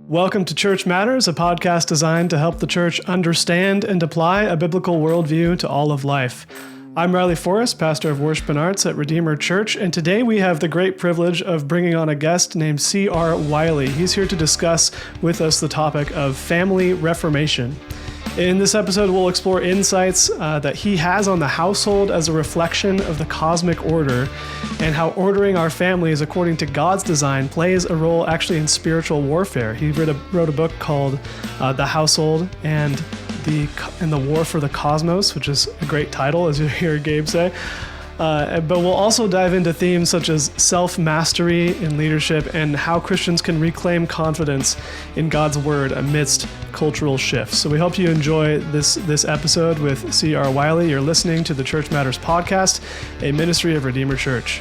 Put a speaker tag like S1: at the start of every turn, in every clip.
S1: Welcome to Church Matters, a podcast designed to help the church understand and apply a biblical worldview to all of life. I'm Riley Forrest, pastor of worship and arts at Redeemer Church, and today we have the great privilege of bringing on a guest named C R Wiley. He's here to discuss with us the topic of family reformation. In this episode, we'll explore insights that he has on the household as a reflection of the cosmic order and how ordering our families according to God's design plays a role actually in spiritual warfare. He wrote a book called The Household and the War for the Cosmos, which is a great title, as you hear Gabe say. But we'll also dive into themes such as self-mastery in leadership and how Christians can reclaim confidence in God's word amidst cultural shifts. So we hope you enjoy this episode with C R Wiley. You're listening to the Church Matters podcast, a ministry of Redeemer Church.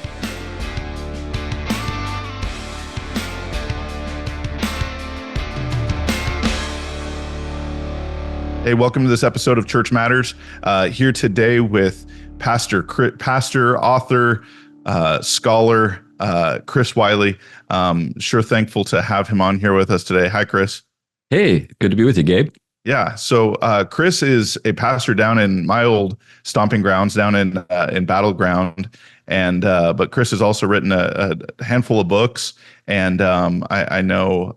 S2: Hey, welcome to this episode of Church Matters. Here today with pastor, author, scholar, Chris Wiley. Sure thankful to have him on here with us today. Hi, Chris.
S3: Hey, good to be with you, Gabe.
S2: Yeah. So Chris is a pastor down in my old stomping grounds down in Battleground. But Chris has also written a handful of books. And I know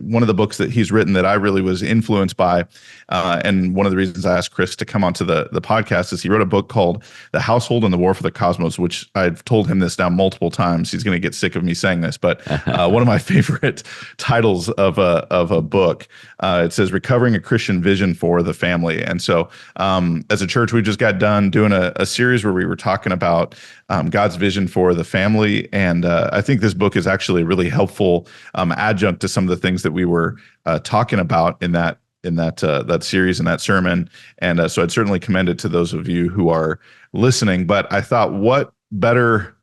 S2: one of the books that he's written that I really was influenced by, and one of the reasons I asked Chris to come onto the podcast is he wrote a book called The Household and the War for the Cosmos, which I've told him this now multiple times. He's going to get sick of me saying this, but one of my favorite titles of a book. It says Recovering a Christian Vision for the Family. And so as a church, we just got done doing a series where we were talking about God's vision for the family. And I think this book is actually a really helpful adjunct to some of the things that we were talking about in that series and that sermon. And so I'd certainly commend it to those of you who are listening. But I thought, what better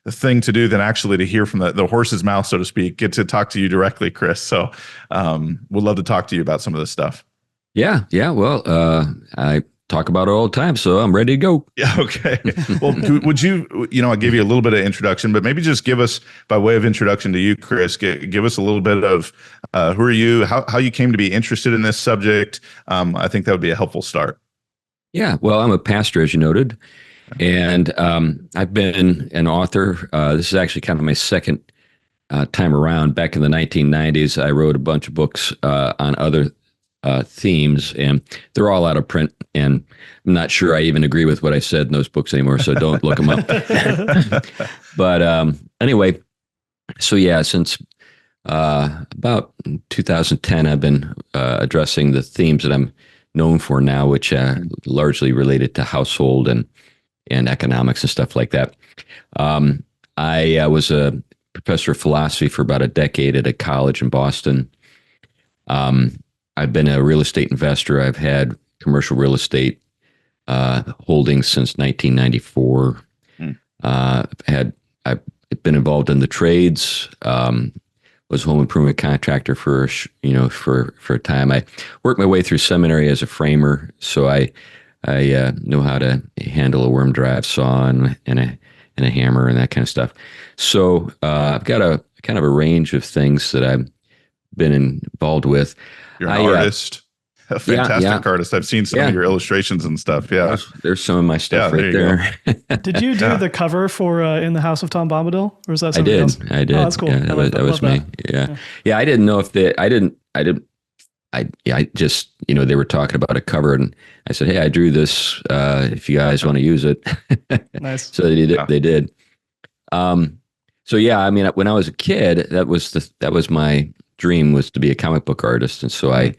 S2: thing to do than actually to hear from the horse's mouth, so to speak, get to talk to you directly, Chris. So we'd love to talk to you about some of this stuff.
S3: Yeah. Well, I talk about it all the time, so I'm ready to go.
S2: Yeah. Okay. Well, would you, I gave you a little bit of introduction, but maybe just give us, by way of introduction to you, Chris, give us a little bit of who are you, how you came to be interested in this subject. I think that would be a helpful start.
S3: Yeah. Well, I'm a pastor, as you noted, and I've been an author. This is actually kind of my second time around. Back in the 1990s, I wrote a bunch of books on other themes, and they're all out of print, and I'm not sure I even agree with what I said in those books anymore, so don't look them up. But anyway, so yeah, since about 2010, I've been addressing the themes that I'm known for now, which largely related to household and economics and stuff like that. I was a professor of philosophy for about a decade at a college in Boston. I've been a real estate investor. I've had commercial real estate holdings since 1994. I've been involved in the trades. Was a home improvement contractor for a time. I worked my way through seminary as a framer, so I know how to handle a worm drive saw and a hammer and that kind of stuff. So I've got a kind of a range of things that I've been involved with.
S2: You're an artist, a fantastic artist. I've seen some of your illustrations and stuff. Yeah,
S3: there's some of my stuff right there.
S1: Did you do the cover for In the House of Tom Bombadil, or is that something else?
S3: I did.
S1: Oh, that's cool.
S3: Yeah, that was me. Yeah. I didn't know if I just, they were talking about a cover, and I said, hey, I drew this. If you guys want to use it.
S1: Nice.
S3: So they did. So yeah, I mean, when I was a kid, that was my dream, was to be a comic book artist. And so I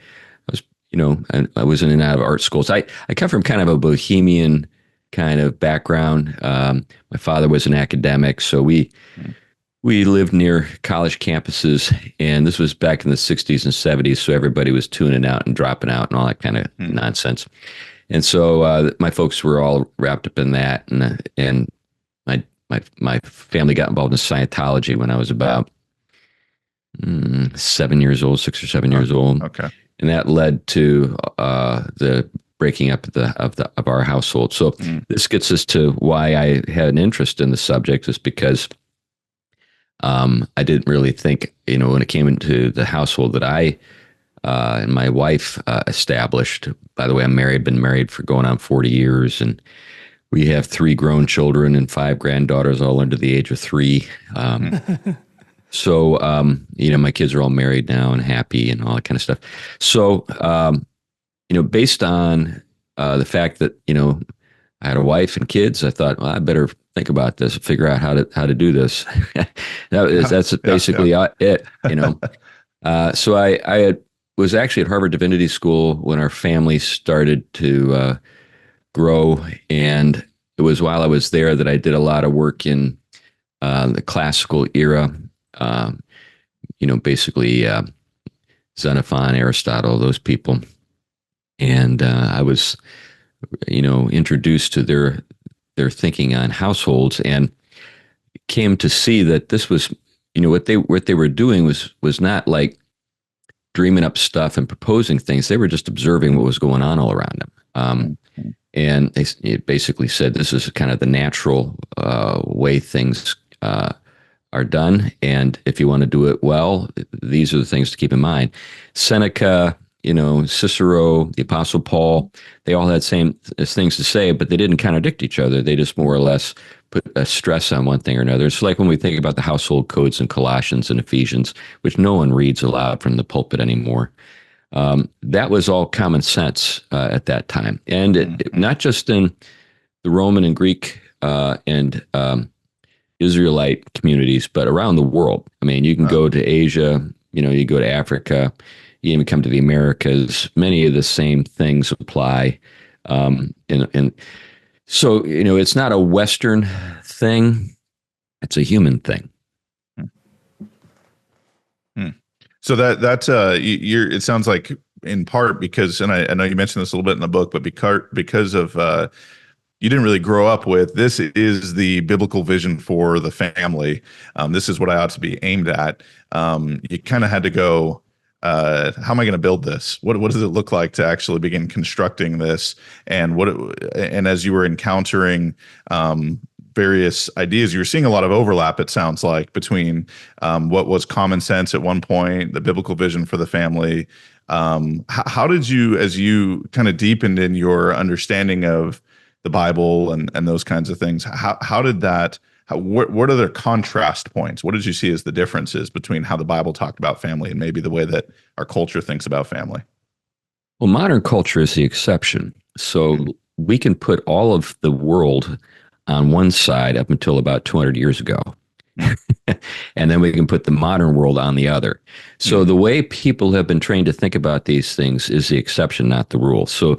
S3: was in and out of art schools. I come from kind of a bohemian kind of background. My father was an academic, so we lived near college campuses, and this was back in the 60s and 70s. So everybody was tuning out and dropping out and all that kind of nonsense. And so my folks were all wrapped up in that. And my family got involved in Scientology when I was about 7 years old, 6 or 7 years old.
S2: Okay.
S3: And that led to the breaking up of our household. So this gets us to why I had an interest in the subject, is because I didn't really think, when it came into the household that I and my wife established. By the way, been married for going on 40 years, and we have 3 grown children and 5 granddaughters, all under the age of 3. So, my kids are all married now and happy and all that kind of stuff. So, based on the fact that, I had a wife and kids, I thought, well, I better think about this, figure out how to do this. That's basically it, So I was actually at Harvard Divinity School when our family started to grow, and it was while I was there that I did a lot of work in the classical era. Basically Xenophon, Aristotle, those people, and I was, introduced to their thinking on households, and came to see that this was, what they were doing was not like dreaming up stuff and proposing things. They were just observing what was going on all around them. And they basically said this is kind of the natural way things are done. And if you want to do it well, these are the things to keep in mind. Seneca, Cicero, the Apostle Paul, they all had same things to say, but they didn't contradict each other. They just more or less put a stress on one thing or another. It's like when we think about the household codes in Colossians and Ephesians, which no one reads aloud from the pulpit anymore. That was all common sense at that time. And not just in the Roman and Greek and Israelite communities, but around the world. I mean, you can go to Asia, you go to Africa, you even come to the Americas. Many of the same things apply. And so, it's not a Western thing. It's a human thing.
S2: So that's it sounds like in part because, and I know you mentioned this a little bit in the book, but because of you didn't really grow up with this is the biblical vision for the family. This is what I ought to be aimed at. You kind of had to go, how am I going to build this? What does it look like to actually begin constructing this? And and as you were encountering various ideas, you were seeing a lot of overlap, it sounds like, between what was common sense at one point, the biblical vision for the family. How did you, as you kind of deepened in your understanding of the Bible and those kinds of things, how did that, what are the contrast points? What did you see as the differences between how the Bible talked about family and maybe the way that our culture thinks about family?
S3: Well, modern culture is the exception. So we can put all of the world on one side up until about 200 years ago. And then we can put the modern world on the other. So the way people have been trained to think about these things is the exception, not the rule. So,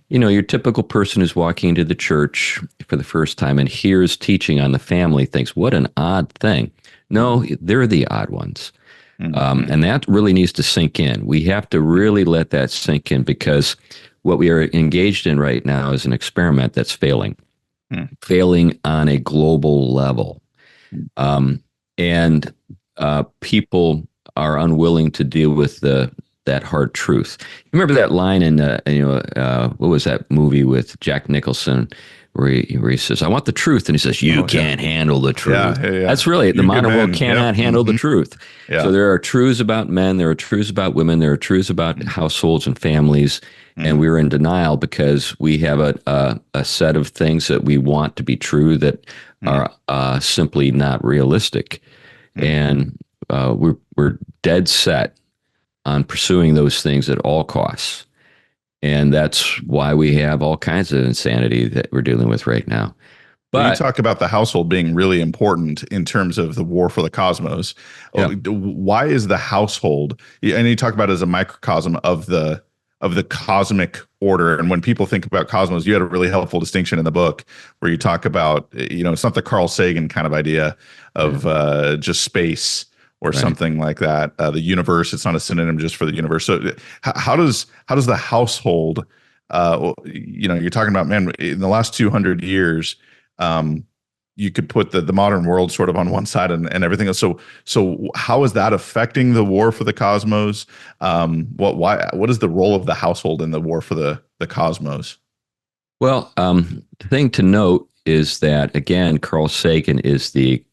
S3: your typical person who's walking into the church for the first time and hears teaching on the family thinks, what an odd thing. No, they're the odd ones. And that really needs to sink in. We have to really let that sink in, because what we are engaged in right now is an experiment that's failing on a global level. And people are unwilling to deal with that hard truth. You remember that line in what was that movie with Jack Nicholson where he says, "I want the truth," and he says, "You can't handle the truth." Yeah. That's really it. The modern world cannot handle the truth. Yeah. So there are truths about men, there are truths about women, there are truths about households and families, and we're in denial because we have a set of things that we want to be true that are simply not realistic. And we're dead set on pursuing those things at all costs. And that's why we have all kinds of insanity that we're dealing with right now.
S2: But you talk about the household being really important in terms of the war for the cosmos. Yeah. Why is the household, and you talk about it as a microcosm of the cosmic order. And when people think about cosmos, you had a really helpful distinction in the book where you talk about, it's not the Carl Sagan kind of idea of just space or something like that. The universe, it's not a synonym just for the universe. So how does the household, you're talking about, man, in the last 200 years, you could put the modern world sort of on one side and everything else. So how is that affecting the war for the cosmos? What is the role of the household in the war for the cosmos?
S3: Well, the thing to note is that, again, Carl Sagan is the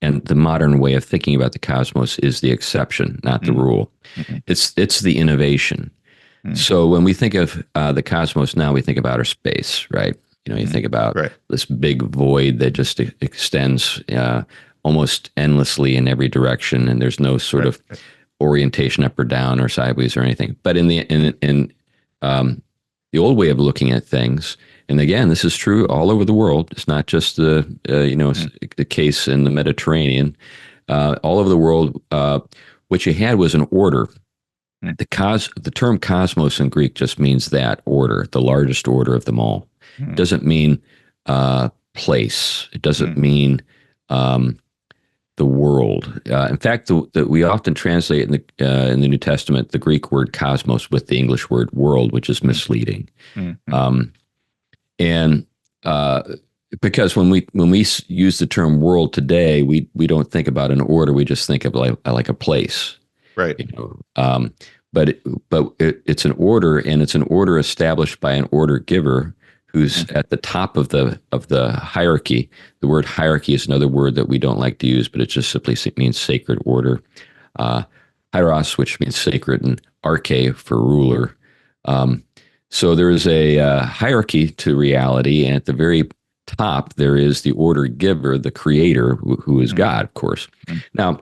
S3: and the modern way of thinking about the cosmos is the exception, not the rule. It's the innovation. So when we think of the cosmos now, we think of outer space, right? You think about
S2: Right.
S3: this big void that just extends almost endlessly in every direction, and there's no sort of orientation up or down or sideways or anything. But in the old way of looking at things, and again, this is true all over the world. It's not just the case in the Mediterranean. All over the world, what you had was an order. The term cosmos in Greek just means that order, the largest order of them all. It doesn't mean place. It doesn't mean the world. In fact, we often translate in the New Testament the Greek word cosmos with the English word world, which is misleading. And because when we use the term world today, we don't think about an order. We just think of like a place.
S2: Right.
S3: But it's an order, and it's an order established by an order giver who's at the top of the hierarchy. The word hierarchy is another word that we don't like to use, but it just simply means sacred order. Hieros, which means sacred, and arche for ruler. So there is a hierarchy to reality, and at the very top there is the order giver, the creator, who is God, of course. Now,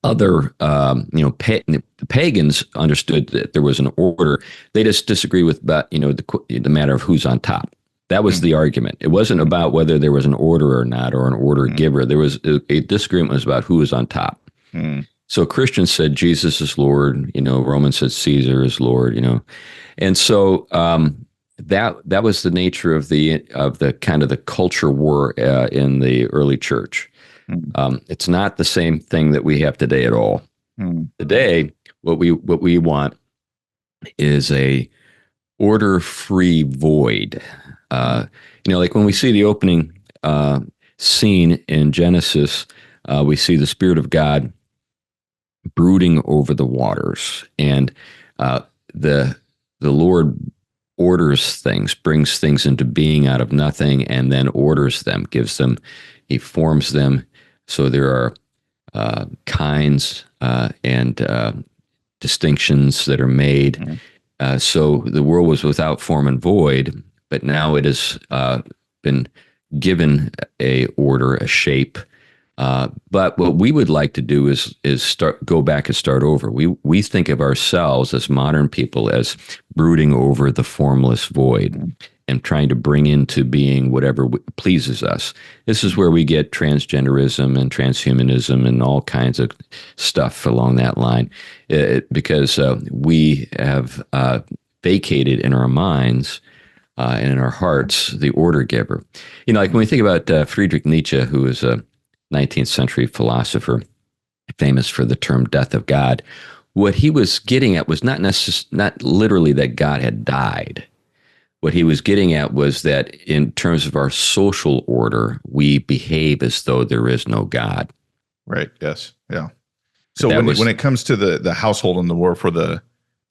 S3: other the pagans understood that there was an order. They just disagree with about the matter of who's on top. That was the argument. It wasn't about whether there was an order or not, or an order giver. There was a disagreement was about who was on top. So Christians said Jesus is Lord. Romans said Caesar is Lord. And so that was the nature of the kind of the culture war in the early church. It's not the same thing that we have today at all. Today, what we want is a order-free void. Like when we see the opening scene in Genesis, we see the Spirit of God brooding over the waters, and the Lord orders things, brings things into being out of nothing, and then orders them, He forms them. So there are kinds and distinctions that are made. So the world was without form and void, but now it has been given a order, a shape. But what we would like to do is go back and start over. We think of ourselves as modern people as brooding over the formless void and trying to bring into being whatever pleases us. This is where we get transgenderism and transhumanism and all kinds of stuff along that line, because we have vacated in our minds and in our hearts the order giver. Like when we think about Friedrich Nietzsche, who is a 19th century philosopher, famous for the term death of God, what he was getting at was not literally that God had died. What he was getting at was that in terms of our social order, we behave as though there is no God.
S2: Right. Yes. Yeah. So when it comes to the household and the war for the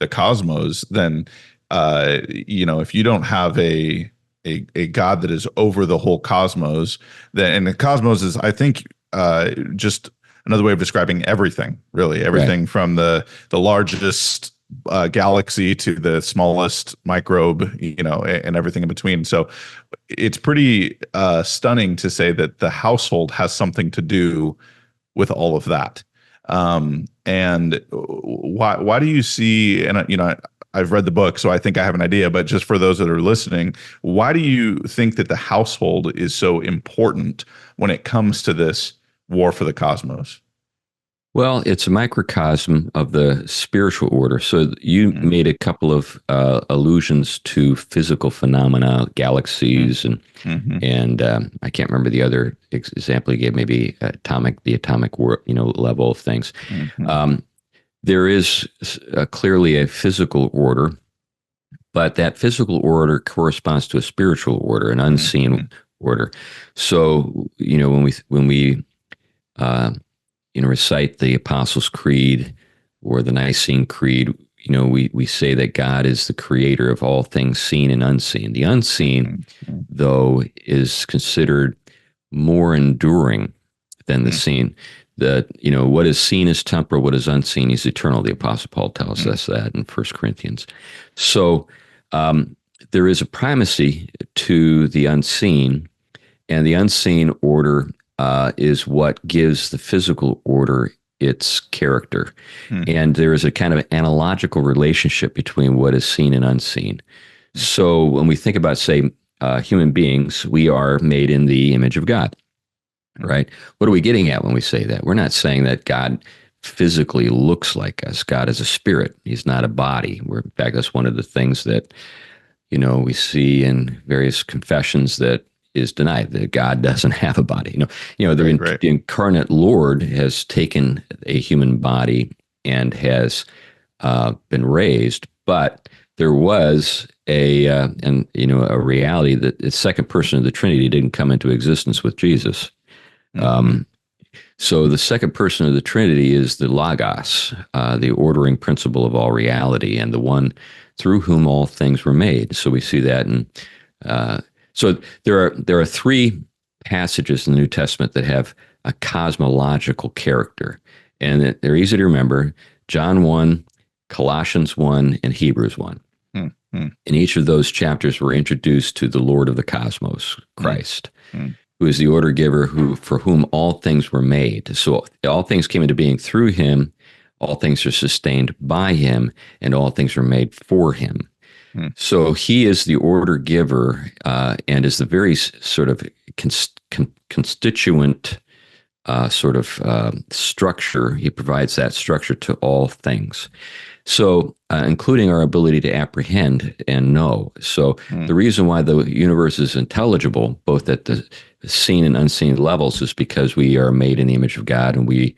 S2: cosmos, then if you don't have a God that is over the whole cosmos, and the cosmos is, I think, just another way of describing everything. Really, everything from the largest galaxy to the smallest microbe, and everything in between. So it's pretty stunning to say that the household has something to do with all of that. And why do you see, and I've read the book, so I think I have an idea, but just for those that are listening, why do you think that the household is so important when it comes to this war for the cosmos?
S3: Well, it's a microcosm of the spiritual order. So you made a couple of allusions to physical phenomena, galaxies, and I can't remember the other example you gave. Maybe the atomic level of things. There is clearly a physical order, but that physical order corresponds to a spiritual order, an unseen order. So when we recite the Apostles' Creed or the Nicene Creed, we say that God is the creator of all things seen and unseen. The unseen, though, is considered more enduring than the seen. What is seen is temporal, what is unseen is eternal. The Apostle Paul tells us that in 1 Corinthians. So there is a primacy to the unseen, and the unseen order is what gives the physical order its character. And there is a kind of analogical relationship between what is seen and unseen. So when we think about, say, human beings, we are made in the image of God, right? What are we getting at when we say that? We're not saying that God physically looks like us. God is a spirit. He's not a body. In fact, that's one of the things that, we see in various confessions that is denied, that God doesn't have a body. The incarnate Lord has taken a human body and has been raised, but there was a reality that the second person of the Trinity didn't come into existence with Jesus. So the second person of the Trinity is the Logos, the ordering principle of all reality, and the one through whom all things were made. So we see that, so there are three passages in the New Testament that have a cosmological character, and they're easy to remember: John 1, Colossians 1, and Hebrews 1. In each of those chapters, we're introduced to the Lord of the cosmos, Christ, who is the order giver, for whom all things were made. So all things came into being through him, all things are sustained by him, and all things were made for him. So he is the order giver, and is the very sort of constituent structure. He provides that structure to all things. So, including our ability to apprehend and know. So the reason why the universe is intelligible, both at the seen and unseen levels, is because we are made in the image of God, and we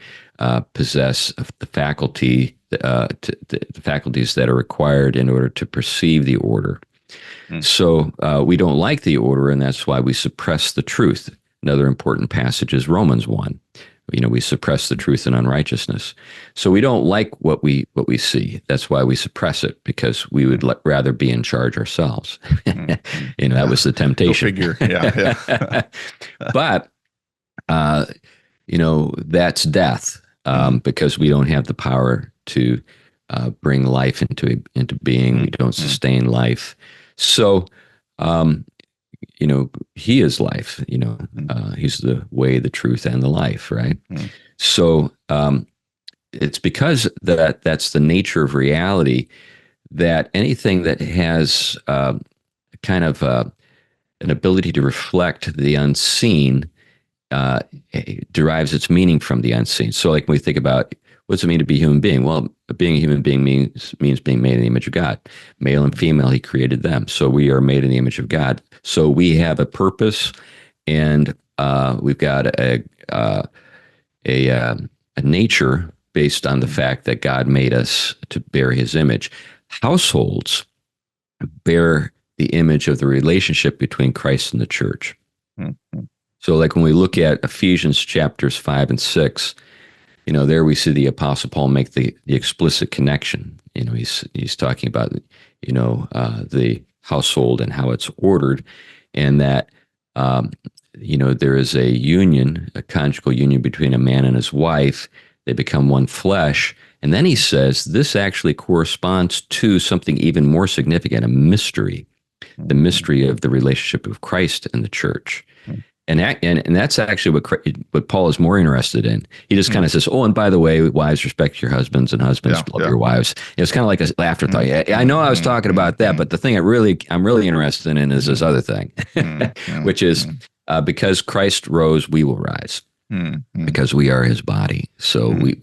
S3: possess the faculties that are required in order to perceive the order. So we don't like the order, and that's why we suppress the truth. Another important passage is Romans 1. We suppress the truth in unrighteousness. So we don't like what we see. That's why we suppress it, because we would rather be in charge ourselves. That was the temptation.
S2: Go figure. Yeah.
S3: But that's death, because we don't have the power to bring life into being. We don't sustain life. So he is life, he's the way, the truth, and the life, right? So it's because that's the nature of reality, that anything that has kind of an ability to reflect the unseen derives its meaning from the unseen. So like when we think about, what's it mean to be a human being? Well, being a human being means being made in the image of God. Male and female, he created them. So we are made in the image of God. So we have a purpose, and we've got a nature based on the fact that God made us to bear his image. Households bear the image of the relationship between Christ and the church. So like when we look at Ephesians chapters 5 and 6, there we see the Apostle Paul make the explicit connection. He's talking about, the household and how it's ordered, and that, there is a union, a conjugal union between a man and his wife. They become one flesh. And then he says this actually corresponds to something even more significant, a mystery, the mystery of the relationship of Christ and the church. And that's actually what Paul is more interested in. He just kind of says, "Oh, and by the way, wives, respect your husbands, and husbands love your wives." It's kind of like an afterthought. I know I was talking about that, but the thing I'm really interested in is this other thing, which is because Christ rose, we will rise, because we are his body. So we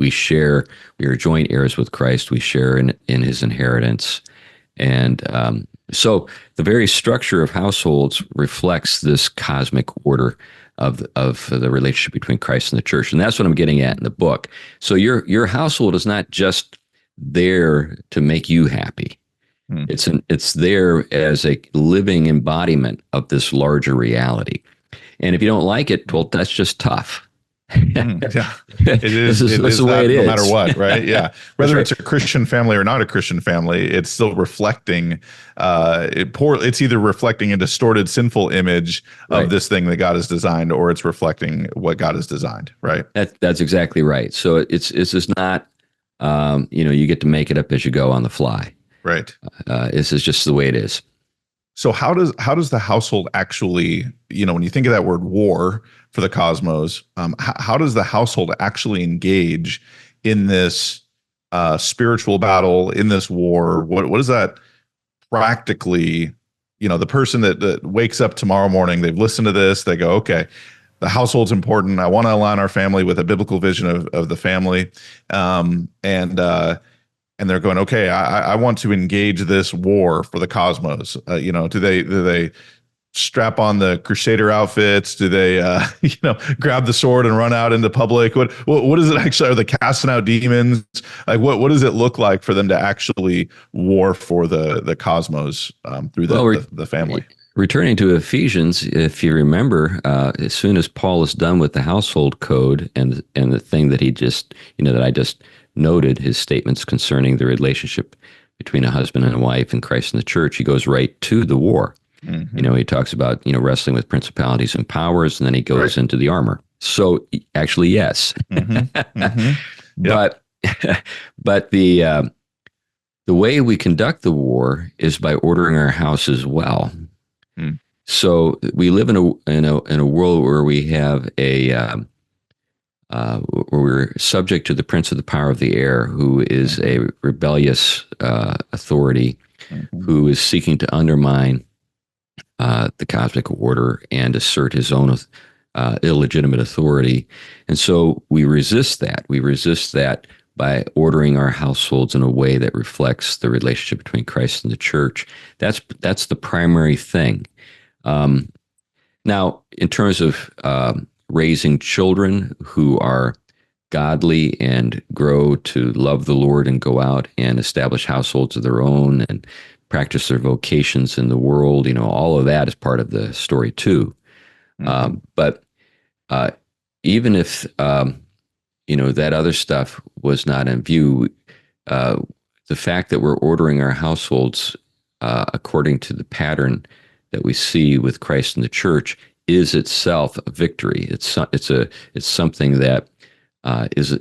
S3: are joint heirs with Christ. We share in his inheritance, and so the very structure of households reflects this cosmic order of the relationship between Christ and the church. And that's what I'm getting at in the book. So your household is not just there to make you happy. It's there as a living embodiment of this larger reality. And if you don't like it, well, that's just tough.
S2: Yeah, it is.
S3: This
S2: It
S3: is
S2: is
S3: the way
S2: that
S3: it
S2: no
S3: is.
S2: matter what, right? Yeah, whether
S3: That's
S2: it's a Christian family or not a Christian family, it's still reflecting. It's either reflecting a distorted, sinful image of
S3: right.
S2: this thing that God has designed, or it's reflecting what God has designed. Right.
S3: That's exactly right. So it's just not, you get to make it up as you go on the fly.
S2: Right.
S3: This is just the way it is.
S2: So how does the household actually, when you think of that word war for the cosmos, how does the household actually engage in this spiritual battle, in this war? What is that practically? The person that wakes up tomorrow morning, they've listened to this, they go, okay, the household's important. I want to align our family with a biblical vision of the family, and they're going, okay, I want to engage this war for the cosmos. Do they strap on the crusader outfits? Do they grab the sword and run out into public? What is it actually? Are they casting out demons? Like what does it look like for them to actually war for the cosmos through the family?
S3: Returning to Ephesians, if you remember, as soon as Paul is done with the household code and the thing that he just, that I just noted, his statements concerning the relationship between a husband and a wife and Christ and the church, he goes right to the war. Mm-hmm. He talks about, wrestling with principalities and powers, and then he goes into the armor. So actually, yes. Mm-hmm. Mm-hmm. Yep. But the way we conduct the war is by ordering our houses well. Mm. So we live in a world where we have where we're subject to the prince of the power of the air, who is a rebellious authority, who is seeking to undermine the cosmic order and assert his own illegitimate authority. And so we resist that. We resist that by ordering our households in a way that reflects the relationship between Christ and the church. That's the primary thing. Now, in terms of raising children who are godly and grow to love the Lord and go out and establish households of their own and practice their vocations in the world, all of that is part of the story too. Mm-hmm. But even if, that other stuff was not in view, the fact that we're ordering our households according to the pattern that we see with Christ and the church is itself a victory. It's something that is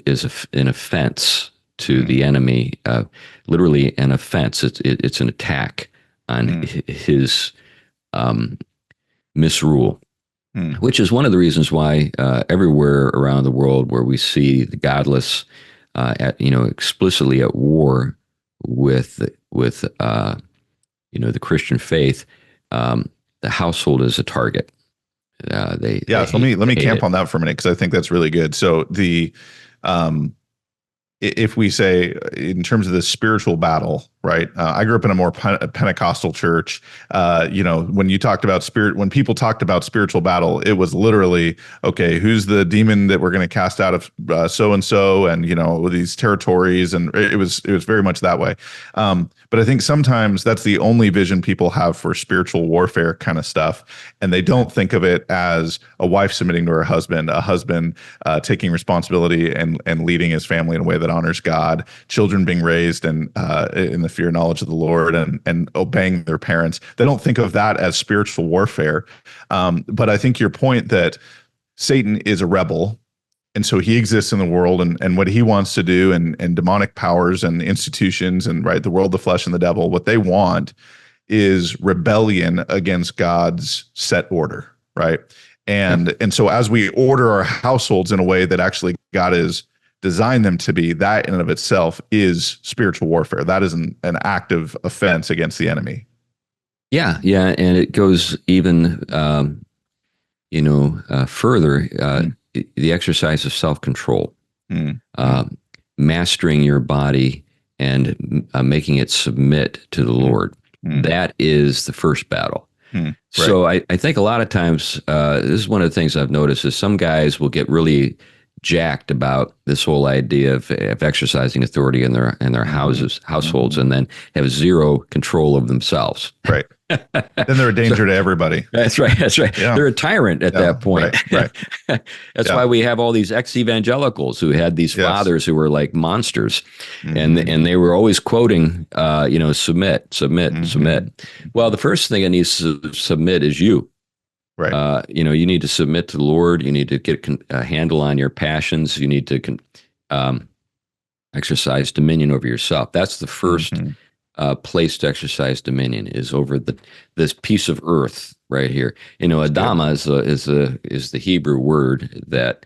S3: an offense to the enemy, literally an offense. It's an attack on his misrule, which is one of the reasons why everywhere around the world where we see the godless, explicitly at war with the Christian faith, the household is a target.
S2: So let me camp on that for a minute, because I think that's really good. So if we say in terms of the spiritual battle, right? I grew up in a more Pentecostal church. When you talked about when people talked about spiritual battle, it was literally, okay, who's the demon that we're going to cast out of so and so, and with these territories, and it was very much that way. But I think sometimes that's the only vision people have for spiritual warfare kind of stuff, and they don't think of it as a wife submitting to her husband, a husband taking responsibility and leading his family in a way that honors God, children being raised and in the fear and knowledge of the Lord and obeying their parents. They don't think of that as spiritual warfare. But I think your point that Satan is a rebel, and so he exists in the world, and what he wants to do, and demonic powers and institutions and the world, the flesh, and the devil, what they want is rebellion against God's set order, right? And so as we order our households in a way that actually God has designed them to be, that in and of itself is spiritual warfare. That is an active offense against the enemy. Yeah,
S3: and it goes even further. The exercise of self-control, mastering your body and making it submit to the Lord. That is the first battle. Right. So I think a lot of times, this is one of the things I've noticed, is some guys will get really jacked about this whole idea of exercising authority in their households, and then have zero control of themselves.
S2: Right. Then they're a danger to everybody.
S3: That's right. That's right.
S2: Yeah.
S3: They're a tyrant at that point.
S2: Right.
S3: That's why we have all these ex-evangelicals who had these fathers who were like monsters, and they were always quoting, submit. Well, the first thing that needs to submit is you.
S2: Right.
S3: You need to submit to the Lord. You need to get a handle on your passions. You need to exercise dominion over yourself. That's the first place to exercise dominion, is over this piece of earth right here. Adama is the Hebrew word that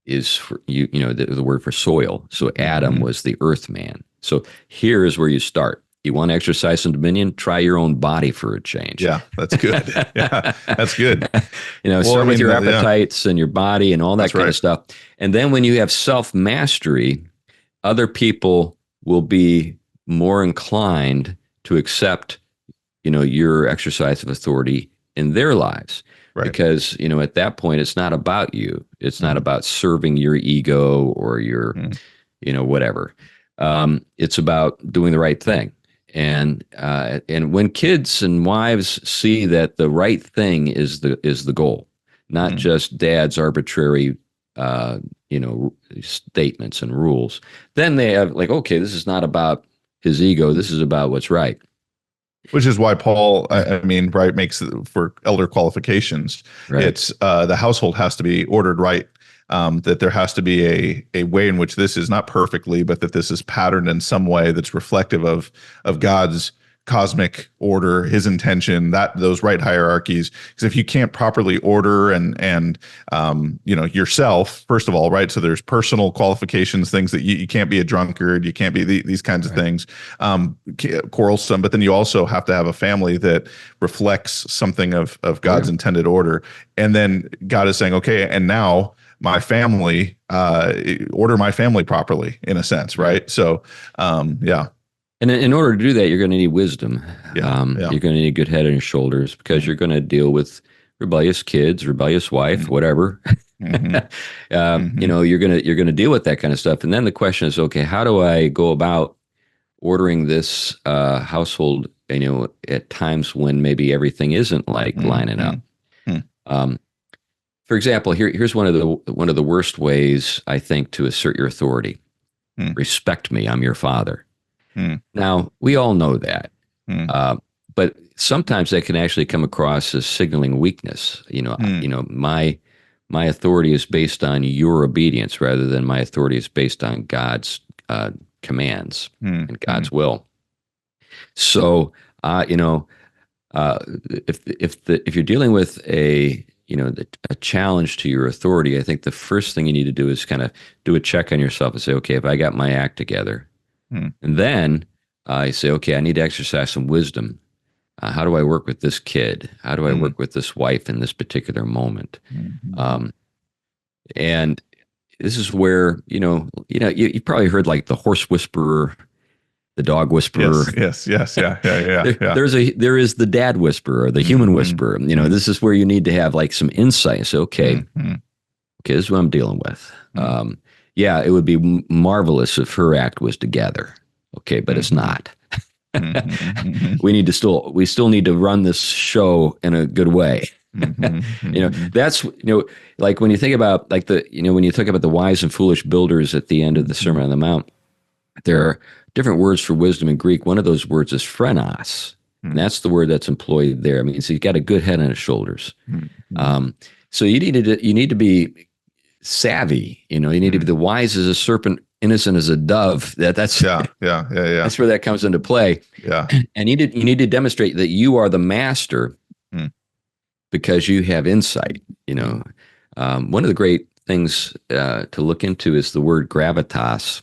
S3: is for the word for soil. So Adam was the earth man. So here is where you start. You want to exercise some dominion? Try your own body for a change.
S2: Yeah, that's good. Yeah, that's good.
S3: Start with your appetites and your body and all that kind of stuff. And then when you have self-mastery, other people will be more inclined to accept, your exercise of authority in their lives. Right. Because, at that point, it's not about you. It's not about serving your ego or your, whatever. It's about doing the right thing. And when kids and wives see that the right thing is the goal, not just dad's arbitrary, statements and rules, then they have okay, this is not about his ego. This is about what's right.
S2: Which is why Paul, makes for elder qualifications. Right. It's the household has to be ordered right. That there has to be a way in which this is not perfectly, but that this is patterned in some way that's reflective of God's cosmic order, his intention, that those right hierarchies. Because if you can't properly order and yourself, first of all, right? So there's personal qualifications, things that you can't be a drunkard, you can't be these kinds of things, quarrelsome, but then you also have to have a family that reflects something of God's intended order. And then God is saying, okay, and now my family, order my family properly, in a sense, right? So,
S3: And in order to do that, you're going to need wisdom. You're going to need a good head on your shoulders, because you're going to deal with rebellious kids, rebellious wife, whatever. You're going to deal with that kind of stuff. And then the question is, okay, how do I go about ordering this household? At times when maybe everything isn't lining up. For example, here's one of the worst ways, I think, to assert your authority. Respect me, I'm your father. Now, we all know that, but sometimes that can actually come across as signaling weakness. My authority is based on your obedience rather than my authority is based on God's commands and God's will. So, if you're dealing with a challenge to your authority, I think the first thing you need to do is kind of do a check on yourself and say, okay, have I got my act together? And then I say, okay, I need to exercise some wisdom. How do I work with this kid? How do I work with this wife in this particular moment? And this is where, you probably heard the horse whisperer, the dog whisperer.
S2: Yes. Yeah.
S3: There is the dad whisperer, the human whisperer. This is where you need to have some insight. So, okay, this is what I'm dealing with. It would be marvelous if her act was together. Okay, but it's not. We still need to run this show in a good way. That's when you think about when you think about the wise and foolish builders at the end of the Sermon on the Mount, there are different words for wisdom in Greek. One of those words is phrenos, and that's the word that's employed there. I mean, so you've got a good head on his shoulders. So you need to be savvy. You need to be the wise as a serpent, innocent as a dove. That's That's where that comes into play.
S2: Yeah,
S3: and you need to demonstrate that you are the master because you have insight. One of the great things to look into is the word gravitas.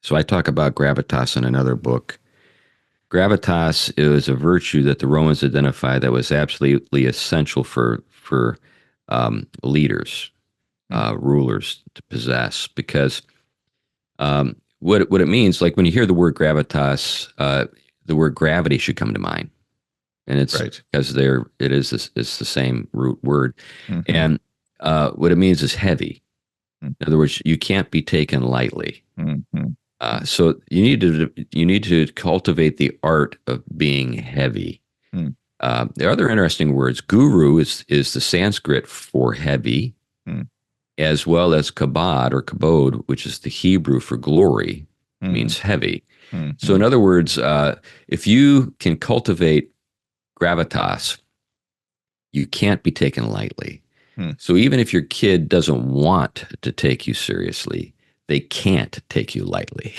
S3: So I talk about gravitas in another book. Gravitas is a virtue that the Romans identified that was absolutely essential for leaders, rulers to possess, because what it means, when you hear the word gravitas, the word gravity should come to mind, and it's because it's the same root word, and what it means is heavy.
S2: Mm.
S3: In other words, you can't be taken lightly.
S2: Mhm.
S3: So you need to cultivate the art of being heavy.
S2: Mm.
S3: There are other interesting words. Guru is the Sanskrit for heavy,
S2: Mm.
S3: as well as kabod or kabod, which is the Hebrew for glory, means heavy. So in other words, if you can cultivate gravitas, you can't be taken lightly. So even if your kid doesn't want to take you seriously, they can't take you lightly.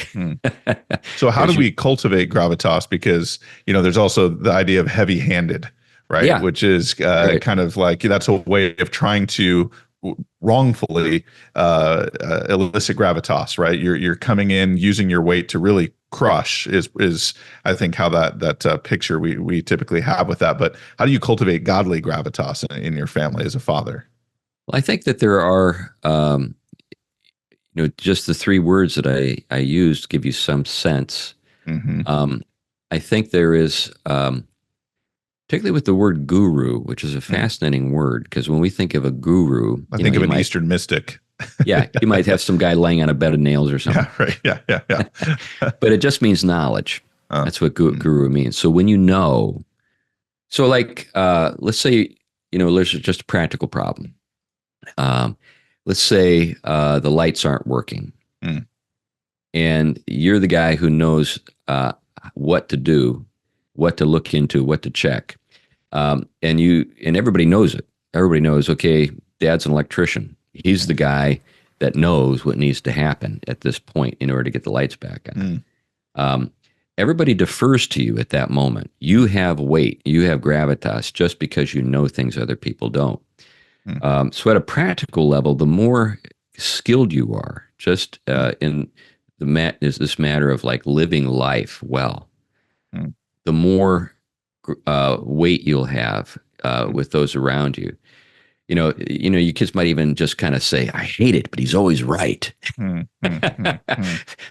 S2: So how do we cultivate gravitas? Because, there's also the idea of heavy-handed, right?
S3: Yeah.
S2: Which is
S3: Right.
S2: kind of like, that's a way of trying to wrongfully elicit gravitas, right? You're coming in using your weight to really crush is I think how that picture we typically have with that. But how do you cultivate godly gravitas in your family as a father?
S3: Well, I think that there are, just the three words that I used give you some sense.
S2: Mm-hmm.
S3: I think there is, particularly with the word guru, which is a fascinating word, because when we think of a guru,
S2: I think of an Eastern mystic.
S3: Yeah, you might have some guy laying on a bed of nails or something.
S2: Yeah, right. Yeah.
S3: But it just means knowledge. That's what guru means. So when so like, let's say, there's just a practical problem. Let's say the lights aren't working, and you're the guy who knows what to do, what to look into, what to check, and everybody knows it. Everybody knows. Okay, Dad's an electrician. He's the guy that knows what needs to happen at this point in order to get the lights back on. Everybody defers to you at that moment. You have weight, you have gravitas, just because you know things other people don't. So at a practical level, the more skilled you are, just in is this matter of like living life well, the more weight you'll have with those around you. Your kids might even just kind of say, "I hate it, but he's always right."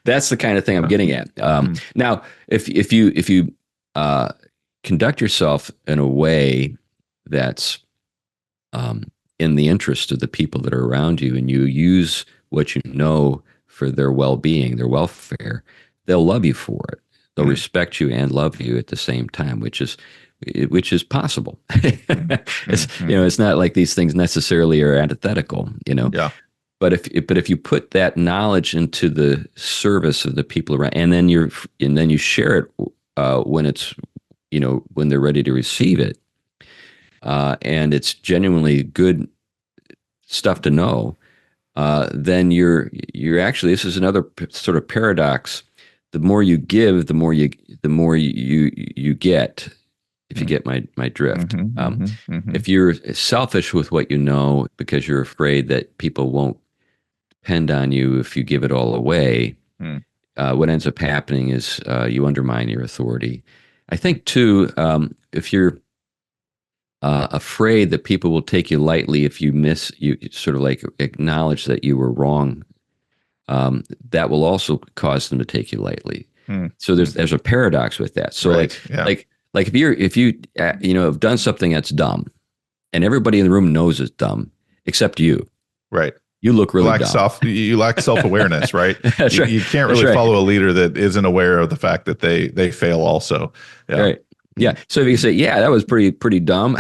S3: That's the kind of thing I'm getting at. Now, if you conduct yourself in a way that's in the interest of the people that are around you, and you use what you know for their well-being, their welfare, they'll love you for it. They'll respect you and love you at the same time, which is possible. It's not like these things necessarily are antithetical,
S2: Yeah.
S3: But if you put that knowledge into the service of the people around, and then you share it when it's when they're ready to receive it, and it's genuinely good stuff to know, then you're actually, this is another sort of paradox. The more you give, the more you get. If you get my drift. If you're selfish with what you know because you're afraid that people won't depend on you if you give it all away, what ends up happening is you undermine your authority. I think too, if you're afraid that people will take you lightly if you sort of like acknowledge that you were wrong, that will also cause them to take you lightly. So there's a paradox with that. So like if you have done something that's dumb, and everybody in the room knows it's dumb except you,
S2: right?
S3: You look really dumb.
S2: You lack self-awareness, right?
S3: That's right.
S2: You can't really follow a leader that isn't aware of the fact that they fail also. Yeah.
S3: Right. Yeah. So if you say, "Yeah, that was pretty dumb,"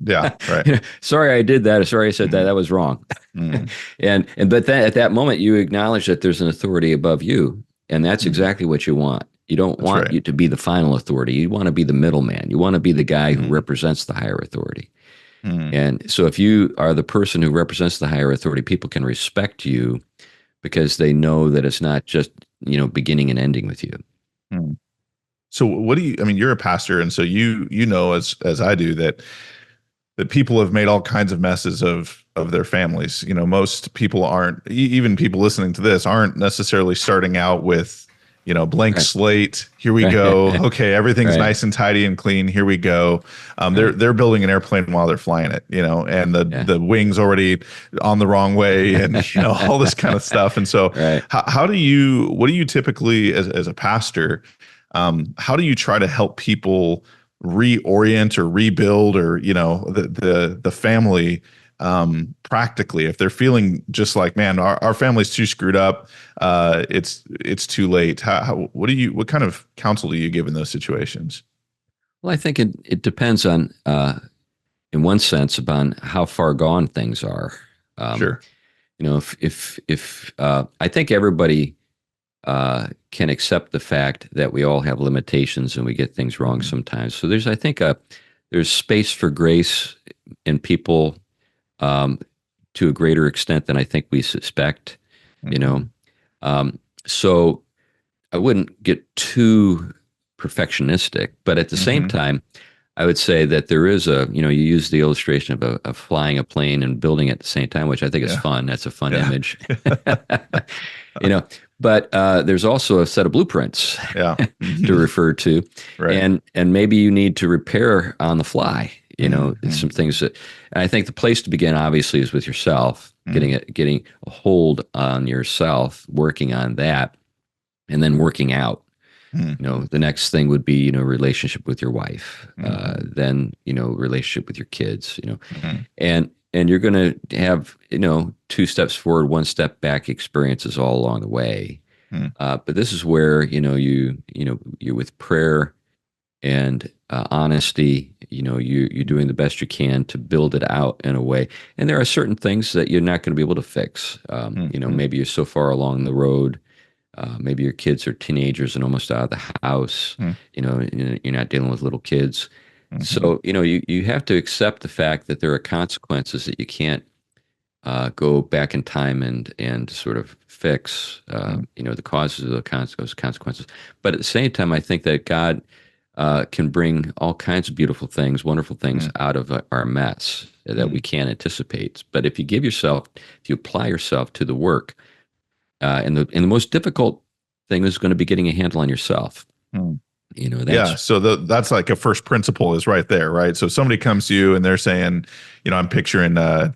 S2: yeah, right.
S3: Sorry, I did that. Or sorry, I said that. That was wrong. But then at that moment, you acknowledge that there's an authority above you, and that's exactly what you want. You don't want you to be the final authority. You want to be the middleman. You want to be the guy who represents the higher authority. And so if you are the person who represents the higher authority, people can respect you because they know that it's not just, beginning and ending with you.
S2: So you're a pastor, and so you know as I do that people have made all kinds of messes of their families. Most people aren't, even people listening to this aren't necessarily starting out with blank slate. Here we go. Okay, everything's nice and tidy and clean. Here we go. They're building an airplane while they're flying it, and the wings already on the wrong way, and all this kind of stuff. And so, what do you typically as a pastor? How do you try to help people reorient or rebuild or the family practically, if they're feeling just like, man, our family's too screwed up, it's too late. What kind of counsel do you give in those situations?
S3: Well, I think it depends on, in one sense, upon how far gone things are.
S2: Sure.
S3: If I think everybody can accept the fact that we all have limitations and we get things wrong sometimes. So I think, there's space for grace in people to a greater extent than I think we suspect. So I wouldn't get too perfectionistic, but at the same time, I would say that there is you use the illustration of flying a plane and building it at the same time, which I think is fun. That's a fun image. But there's also a set of blueprints to refer to, right. and maybe you need to repair on the fly. Some things and I think the place to begin obviously is with yourself, getting a hold on yourself, working on that, and then working out. The next thing would be, relationship with your wife, then, relationship with your kids, and you're going to have, 2 steps forward, 1 step back experiences all along the way. But this is where, you're with prayer and honesty, you're doing the best you can to build it out in a way. And there are certain things that you're not going to be able to fix. Maybe you're so far along the road. Maybe your kids are teenagers and almost out of the house. You're not dealing with little kids. So, you have to accept the fact that there are consequences that you can't go back in time and sort of fix, the causes of those consequences. But at the same time, I think that God can bring all kinds of beautiful things, wonderful things out of our mess that we can't anticipate. But if you apply yourself to the work, and the most difficult thing is going to be getting a handle on yourself. So that's like a first principle is right there, right? So somebody comes to you and they're saying, I'm picturing a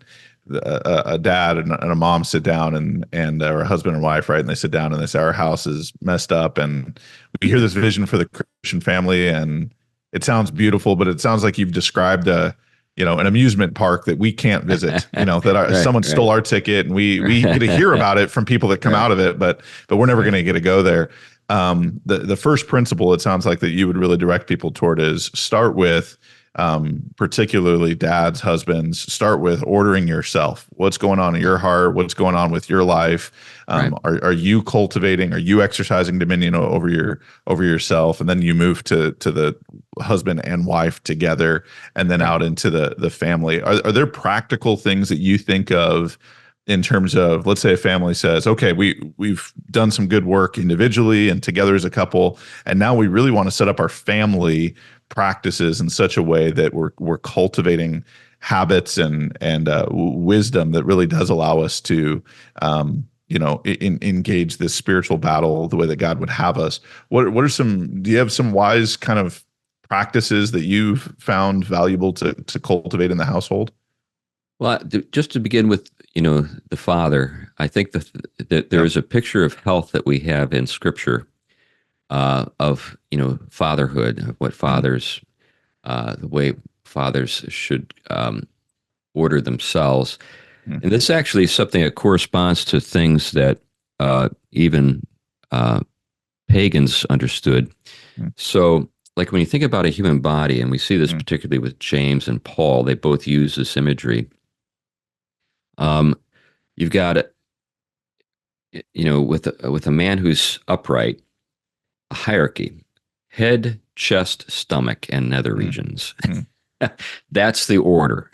S3: dad and a mom sit down and or a husband and wife, right? And they sit down and they say, our house is messed up, and we hear this vision for the Christian family, and it sounds beautiful, but it sounds like you've described an amusement park that we can't visit, that someone stole our ticket, and we get to hear about it from people that come out of it, but we're never going to get to go there. The first principle, it sounds like, that you would really direct people toward is start with, particularly dads, husbands, start with ordering yourself. What's going on in your heart? What's going on with your life? Are you cultivating? Are you exercising dominion over yourself? And then you move to the husband and wife together, and then out into the family. Are there practical things that you think of in terms of, let's say a family says, okay, we've done some good work individually and together as a couple, and now we really want to set up our family practices in such a way that we're cultivating habits and wisdom that really does allow us to engage this spiritual battle the way that God would have us. What are do you have some wise kind of practices that you've found valuable to cultivate in the household? Well, just to begin with, the father, I think that there is a picture of health that we have in Scripture, of fatherhood, of what fathers, the way fathers should order themselves, and this actually is something that corresponds to things that even pagans understood. So, like when you think about a human body, and we see this particularly with James and Paul, they both use this imagery. You've got, with a man who's upright, a hierarchy: head, chest, stomach, and nether regions. That's the order.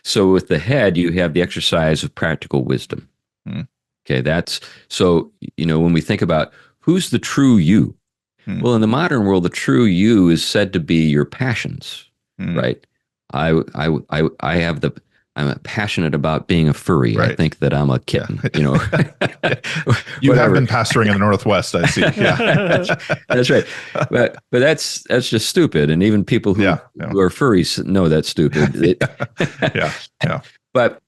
S3: So with the head, you have the exercise of practical wisdom. Okay, that's so, when we think about who's the true you, well, in the modern world, the true you is said to be your passions, right? I'm passionate about being a furry. Right. I think that I'm a kitten,
S2: You have been pastoring in the Northwest, I see. Yeah.
S3: That's right. But that's just stupid. And even people who are furries know that's stupid.
S2: Yeah.
S3: But,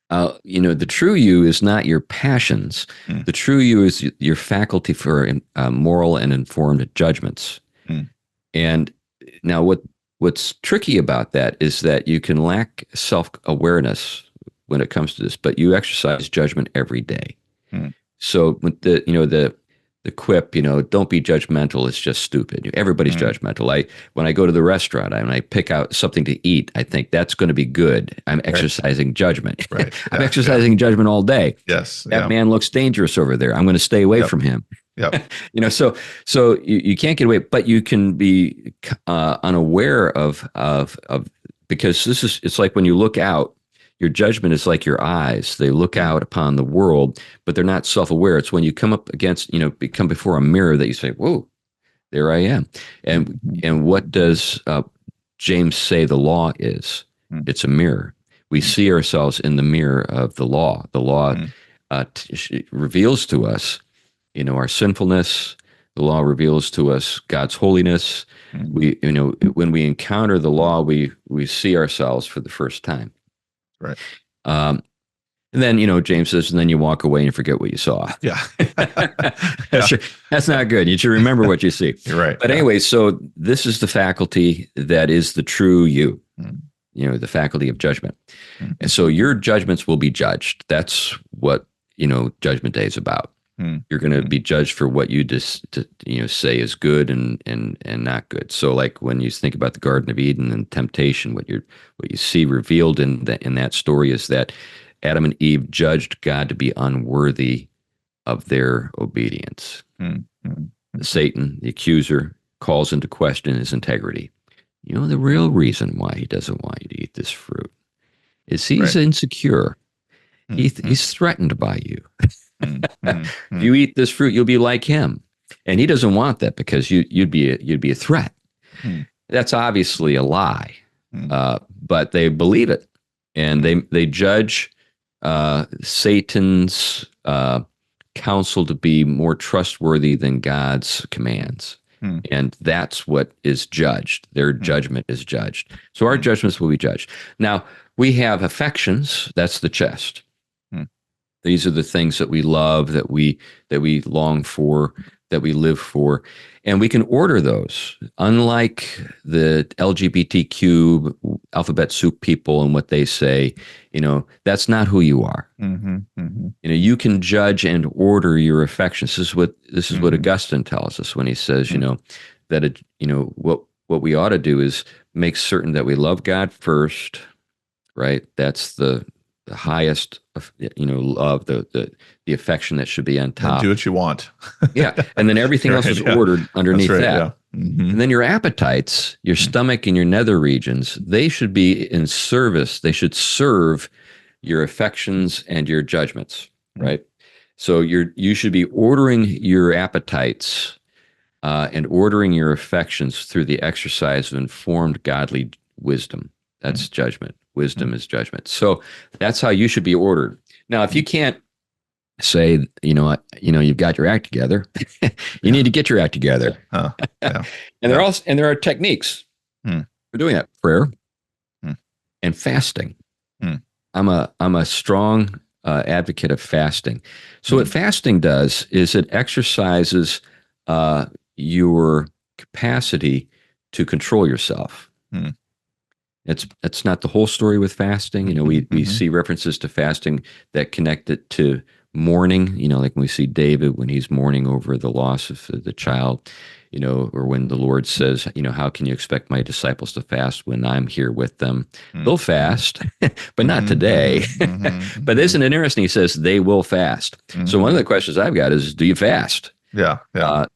S3: the true you is not your passions. The true you is your faculty for moral and informed judgments. And now what what's tricky about that is that you can lack self-awareness when it comes to this, but you exercise judgment every day. So with the quip, don't be judgmental, it's just stupid. Everybody's judgmental. When I go to the restaurant and I pick out something to eat, I think that's going to be good. I'm exercising judgment.
S2: Right.
S3: I'm exercising judgment all day.
S2: Yes.
S3: That man looks dangerous over there. I'm going to stay away from him.
S2: Yep.
S3: So you can't get away, but you can be unaware of because it's like when you look out, your judgment is like your eyes. They look out upon the world, but they're not self-aware. It's when you come up against, come before a mirror that you say, whoa, there I am. And what does James say the law is? It's a mirror. We see ourselves in the mirror of the law. The law reveals to us, our sinfulness. The law reveals to us God's holiness. We, when we encounter the law, we see ourselves for the first time.
S2: Right.
S3: And then, James says, and then you walk away and forget what you saw.
S2: Yeah.
S3: That's not good. You should remember what you see.
S2: You're right.
S3: But anyway, so this is the faculty that is the true you, the faculty of judgment. And so your judgments will be judged. That's what, Judgment Day is about. You're going to be judged for what you just say is good and not good. So like when you think about the Garden of Eden and temptation, what you see revealed in that story is that Adam and Eve judged God to be unworthy of their obedience. Satan, the accuser, calls into question his integrity. The real reason why he doesn't want you to eat this fruit is he's insecure. He's threatened by you. If you eat this fruit, you'll be like him, and he doesn't want that because you'd be a threat. That's obviously a lie, but they believe it, and they judge Satan's counsel to be more trustworthy than God's commands, and that's what is judged. Their judgment is judged. So our judgments will be judged. Now we have affections. That's the chest. These are the things that we love, that we long for, that we live for, and we can order those. Unlike the LGBTQ alphabet soup people and what they say, that's not who you are. You can judge and order your affections. This is what Augustine tells us when he says, that what we ought to do is make certain that we love God first, right? That's the highest, love, the affection that should be on top.
S2: And do what you want.
S3: Yeah. And then everything else is ordered underneath that.
S2: Yeah.
S3: And then your appetites, your stomach and your nether regions, they should be in service. They should serve your affections and your judgments, right? So you should be ordering your appetites and ordering your affections through the exercise of informed godly wisdom. That's judgment. Wisdom is judgment. So that's how you should be ordered. Now, if you can't say, you've got your act together, you need to get your act together.
S2: Yeah.
S3: And there are techniques for doing that. Prayer and fasting. I'm a strong advocate of fasting. So what fasting does is it exercises your capacity to control yourself. It's not the whole story with fasting. We see references to fasting that connect it to mourning, like when we see David when he's mourning over the loss of the child, or when the Lord says, how can you expect my disciples to fast when I'm here with them? They'll fast, but not today. But isn't it interesting? He says they will fast. So one of the questions I've got is, do you fast?
S2: Yeah.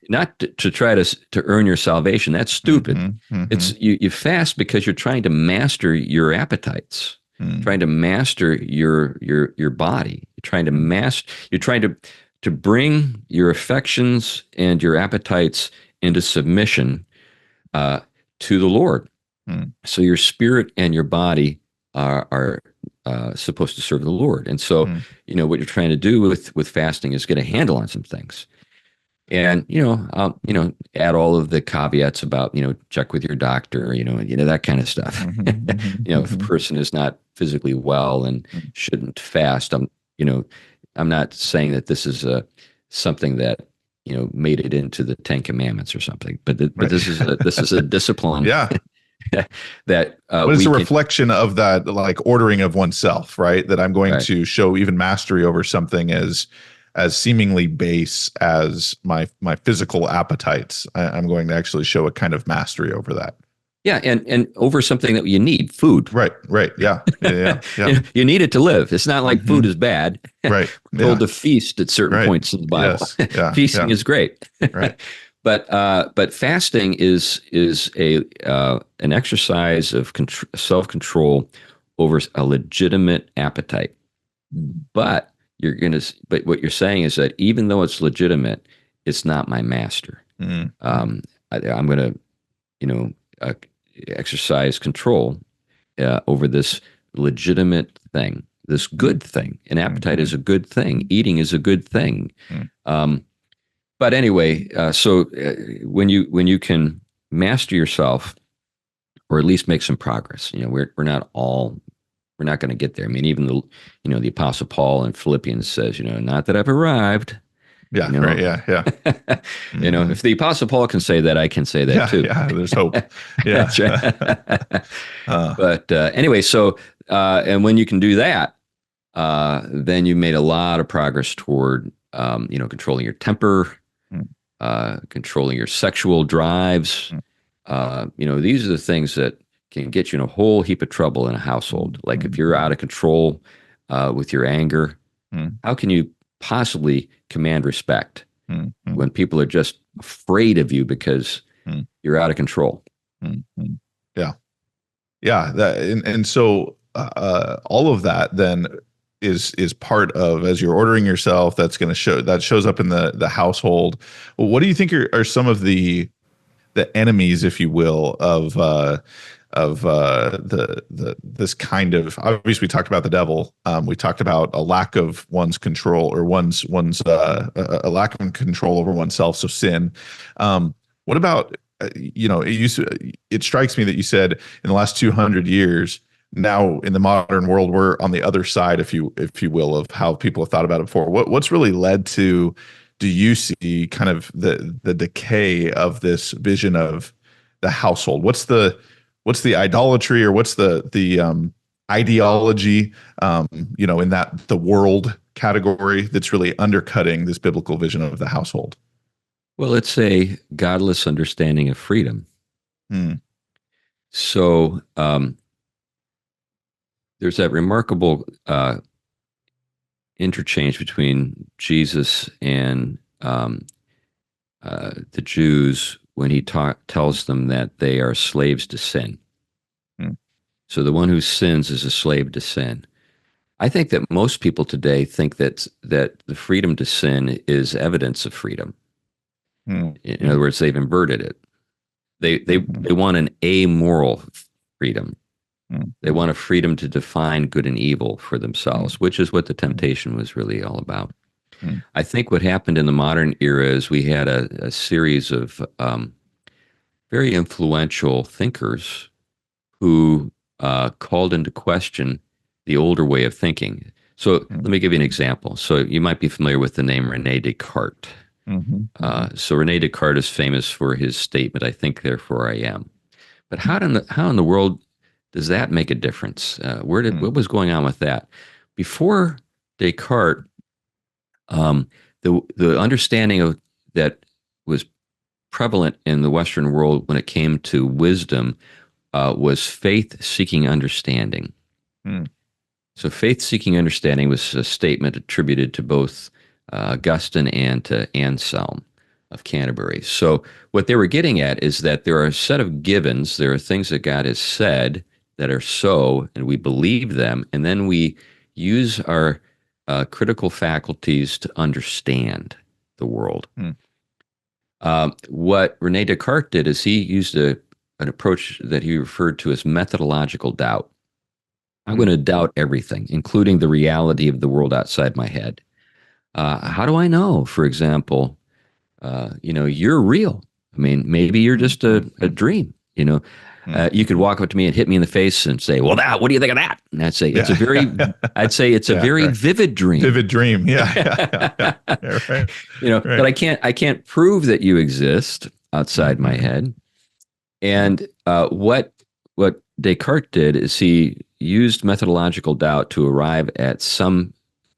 S3: Not to try to earn your salvation. That's stupid. It's you fast because you're trying to master your appetites, trying to master your body. You're trying to bring your affections and your appetites into submission to the Lord. So your spirit and your body are supposed to serve the Lord. And so what you're trying to do with fasting is get a handle on some things. And, add all of the caveats about, check with your doctor, that kind of stuff. If a person is not physically well and shouldn't fast, I'm not saying that this is something that, made it into the 10 Commandments or something, but this is a discipline.
S2: Yeah.
S3: that
S2: But it's a reflection of that, like ordering of oneself, right? That I'm going to show even mastery over something as seemingly base as my physical appetites. I'm going to actually show a kind of mastery over that.
S3: Yeah, and over something that you need, food.
S2: Right. Yeah.
S3: You need it to live. It's not like food is bad.
S2: Right.
S3: We're told to feast at certain points in the Bible.
S2: Yes. Yeah.
S3: Feasting is great.
S2: Right.
S3: But fasting is an exercise of self-control over a legitimate appetite. But what you're saying is that even though it's legitimate, it's not my master. I'm going to exercise control over this legitimate thing, this good thing. An appetite is a good thing. Eating is a good thing. But anyway, so when you can master yourself, or at least make some progress, we're not going to get there. I mean, even the Apostle Paul in Philippians says, not that I've arrived.
S2: Yeah. Right. Yeah.
S3: If the Apostle Paul can say that, I can say that too.
S2: Yeah. There's hope. Yeah.
S3: That's right. But anyway, so and when you can do that, then you made a lot of progress toward controlling your temper, controlling your sexual drives. These are the things that can get you in a whole heap of trouble in a household. Like if you're out of control with your anger, how can you possibly command respect when people are just afraid of you because you're out of control?
S2: Yeah. And so all of that then is part of, as you're ordering yourself, that shows up in the household. What do you think are some of the enemies, if you will, of this kind of, obviously we talked about the devil. We talked about a lack of one's control, or one's a lack of control over oneself. So sin. What about, it strikes me that you said in the last 200 years, now in the modern world, we're on the other side, if you will, of how people have thought about it before. What's really led to, do you see kind of the decay of this vision of the household? What's the idolatry, or what's the ideology, in that the world category that's really undercutting this biblical vision of the household?
S3: Well, it's a godless understanding of freedom. So there's that remarkable interchange between Jesus and the Jews when he tells them that they are slaves to sin. So the one who sins is a slave to sin. I think that most people today think that the freedom to sin is evidence of freedom. In other words, they've inverted it. They want an amoral freedom. They want a freedom to define good and evil for themselves, which is what the temptation was really all about. I think what happened in the modern era is we had a series of very influential thinkers who called into question the older way of thinking. So let me give you an example. So you might be familiar with the name René Descartes. So René Descartes is famous for his statement, "I think, therefore I am." But how in the world does that make a difference? What was going on with that? Before Descartes, the understanding that was prevalent in the Western world when it came to wisdom was faith-seeking understanding. So faith-seeking understanding was a statement attributed to both Augustine and to Anselm of Canterbury. So what they were getting at is that there are a set of givens, there are things that God has said that are so, and we believe them, and then we use our critical faculties to understand the world. What René Descartes did is he used an approach that he referred to as methodological doubt. I'm going to doubt everything, including the reality of the world outside my head. How do I know, for example, you're real? I mean, maybe you're just a dream, You could walk up to me and hit me in the face and say, "Well, what do you think of that?" And I'd say it's a very vivid dream.
S2: Vivid dream, yeah, right.
S3: But I can't prove that you exist outside my head. And what what Descartes did is he used methodological doubt to arrive at some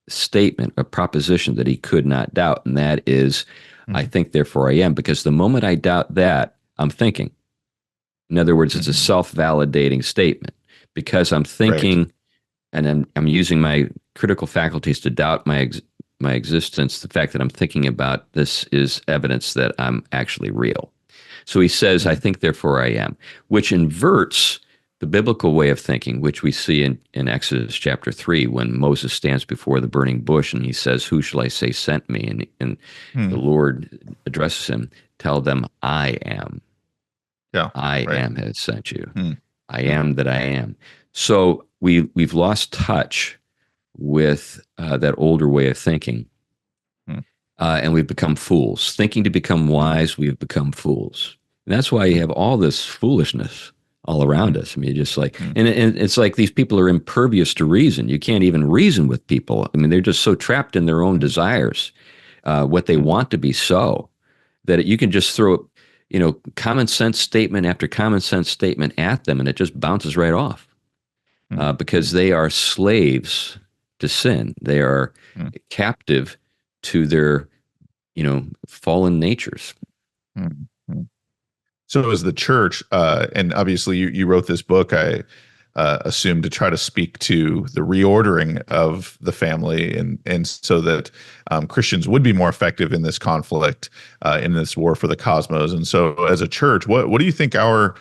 S3: statement, a proposition that he could not doubt, and that is, I
S2: Mm-hmm.
S3: think, therefore I am. Because the moment I doubt that, I'm thinking. In other words, it's a
S2: Mm-hmm.
S3: self-validating statement. Because I'm
S2: Right.
S3: thinking, and I'm using my critical faculties to doubt my existence. The fact that I'm thinking about this is evidence that I'm actually real. So he says, I
S2: Mm-hmm.
S3: think, therefore I am, which inverts the biblical way of thinking, which we see in Exodus chapter 3, when Moses stands before the burning bush and he says, who shall I say sent me? And the
S2: Mm-hmm.
S3: Lord addresses him, tell them, I am.
S2: Yeah.
S3: I
S2: Right.
S3: am has sent you. I
S2: Mm-hmm.
S3: am that I am. So we've lost touch with that older way of thinking. And we've become fools. Thinking to become wise, we've become fools. And that's why you have all this foolishness all around us. I mean, just like,
S2: Mm-hmm.
S3: and it's like these people are impervious to reason. You can't even reason with people. I mean, they're just so trapped in their own desires, what they want to be so, that you can just throw, common sense statement after common sense statement at them, and it just bounces right off because they are slaves to sin. They are
S2: Mm-hmm.
S3: captive to their fallen natures.
S2: Mm-hmm. So as the church, and obviously you wrote this book, I assume to try to speak to the reordering of the family, and so that Christians would be more effective in this conflict, in this war for the cosmos. And so as a church, what do you think our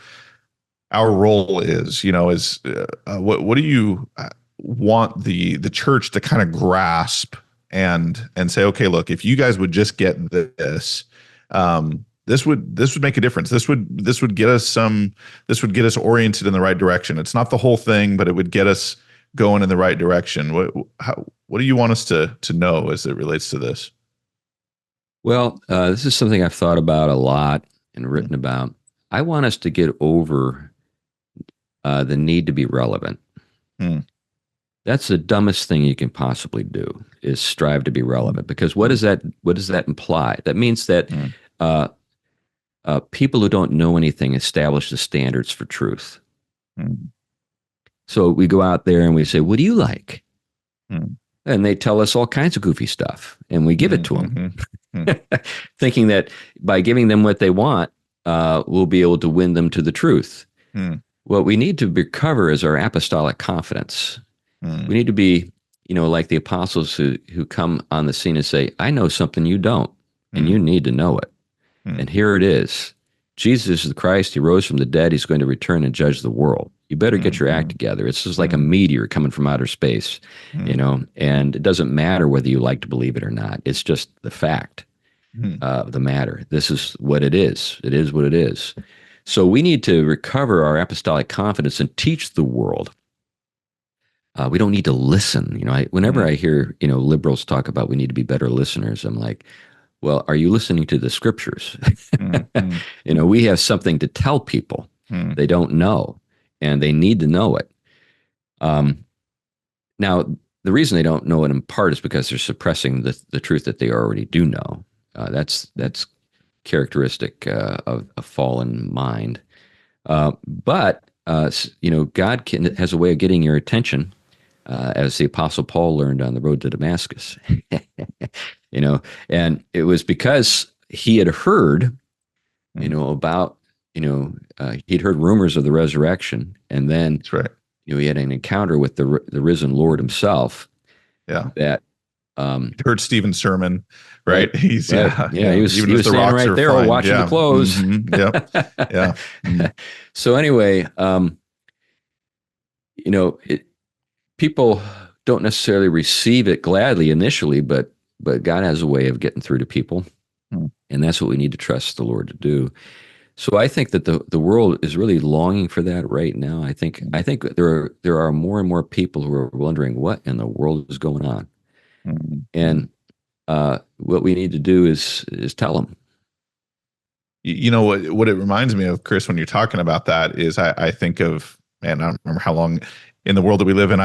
S2: role is? Is what do you want the church to kind of grasp and say, okay, look, if you guys would just get this, this would make a difference. This would get us oriented in the right direction. It's not the whole thing, but it would get us going in the right direction. What do you want us to know as it relates to this?
S3: Well, this is something I've thought about a lot and written about. I want us to get over the need to be relevant.
S2: Mm.
S3: That's the dumbest thing you can possibly do, is strive to be relevant. Because what does that imply? That means that uh, people who don't know anything establish the standards for truth.
S2: Mm.
S3: So we go out there and we say, what do you like?
S2: Mm.
S3: And they tell us all kinds of goofy stuff, and we give it to them, thinking that by giving them what they want, we'll be able to win them to the truth.
S2: Mm.
S3: What we need to recover is our apostolic confidence.
S2: Mm.
S3: We need to be, like the apostles who come on the scene and say, I know something you don't, and you need to know it. And here it is. Jesus is the Christ. He rose from the dead. He's going to return and judge the world. You better get your act together. It's just like a meteor coming from outer space, and it doesn't matter whether you like to believe it or not. It's just the fact of the matter. This is what it is. It is what it is. So we need to recover our apostolic confidence and teach the world. We don't need to listen. Whenever I hear, liberals talk about we need to be better listeners, I'm like, well, are you listening to the scriptures? We have something to tell people they don't know, and they need to know it. Now, the reason they don't know it in part is because they're suppressing the truth that they already do know. That's characteristic of a fallen mind. But God has a way of getting your attention, as the Apostle Paul learned on the road to Damascus. And it was because he had heard, about, he'd heard rumors of the resurrection, and then
S2: That's right.
S3: he had an encounter with the risen Lord himself.
S2: Yeah.
S3: That
S2: heard Stephen's sermon, right? He's
S3: right. He was
S2: even if the
S3: standing
S2: rocks
S3: right
S2: are
S3: there
S2: flying.
S3: watching the clothes.
S2: Yep. Yeah.
S3: So anyway, people don't necessarily receive it gladly initially, but God has a way of getting through to people, and that's what we need to trust the Lord to do. So I think that the world is really longing for that right now. I think there are more and more people who are wondering what in the world is going on, and what we need to do is tell them.
S2: What it reminds me of, Chris, when you're talking about that is I think of, man, I don't remember how long in the world that we live in.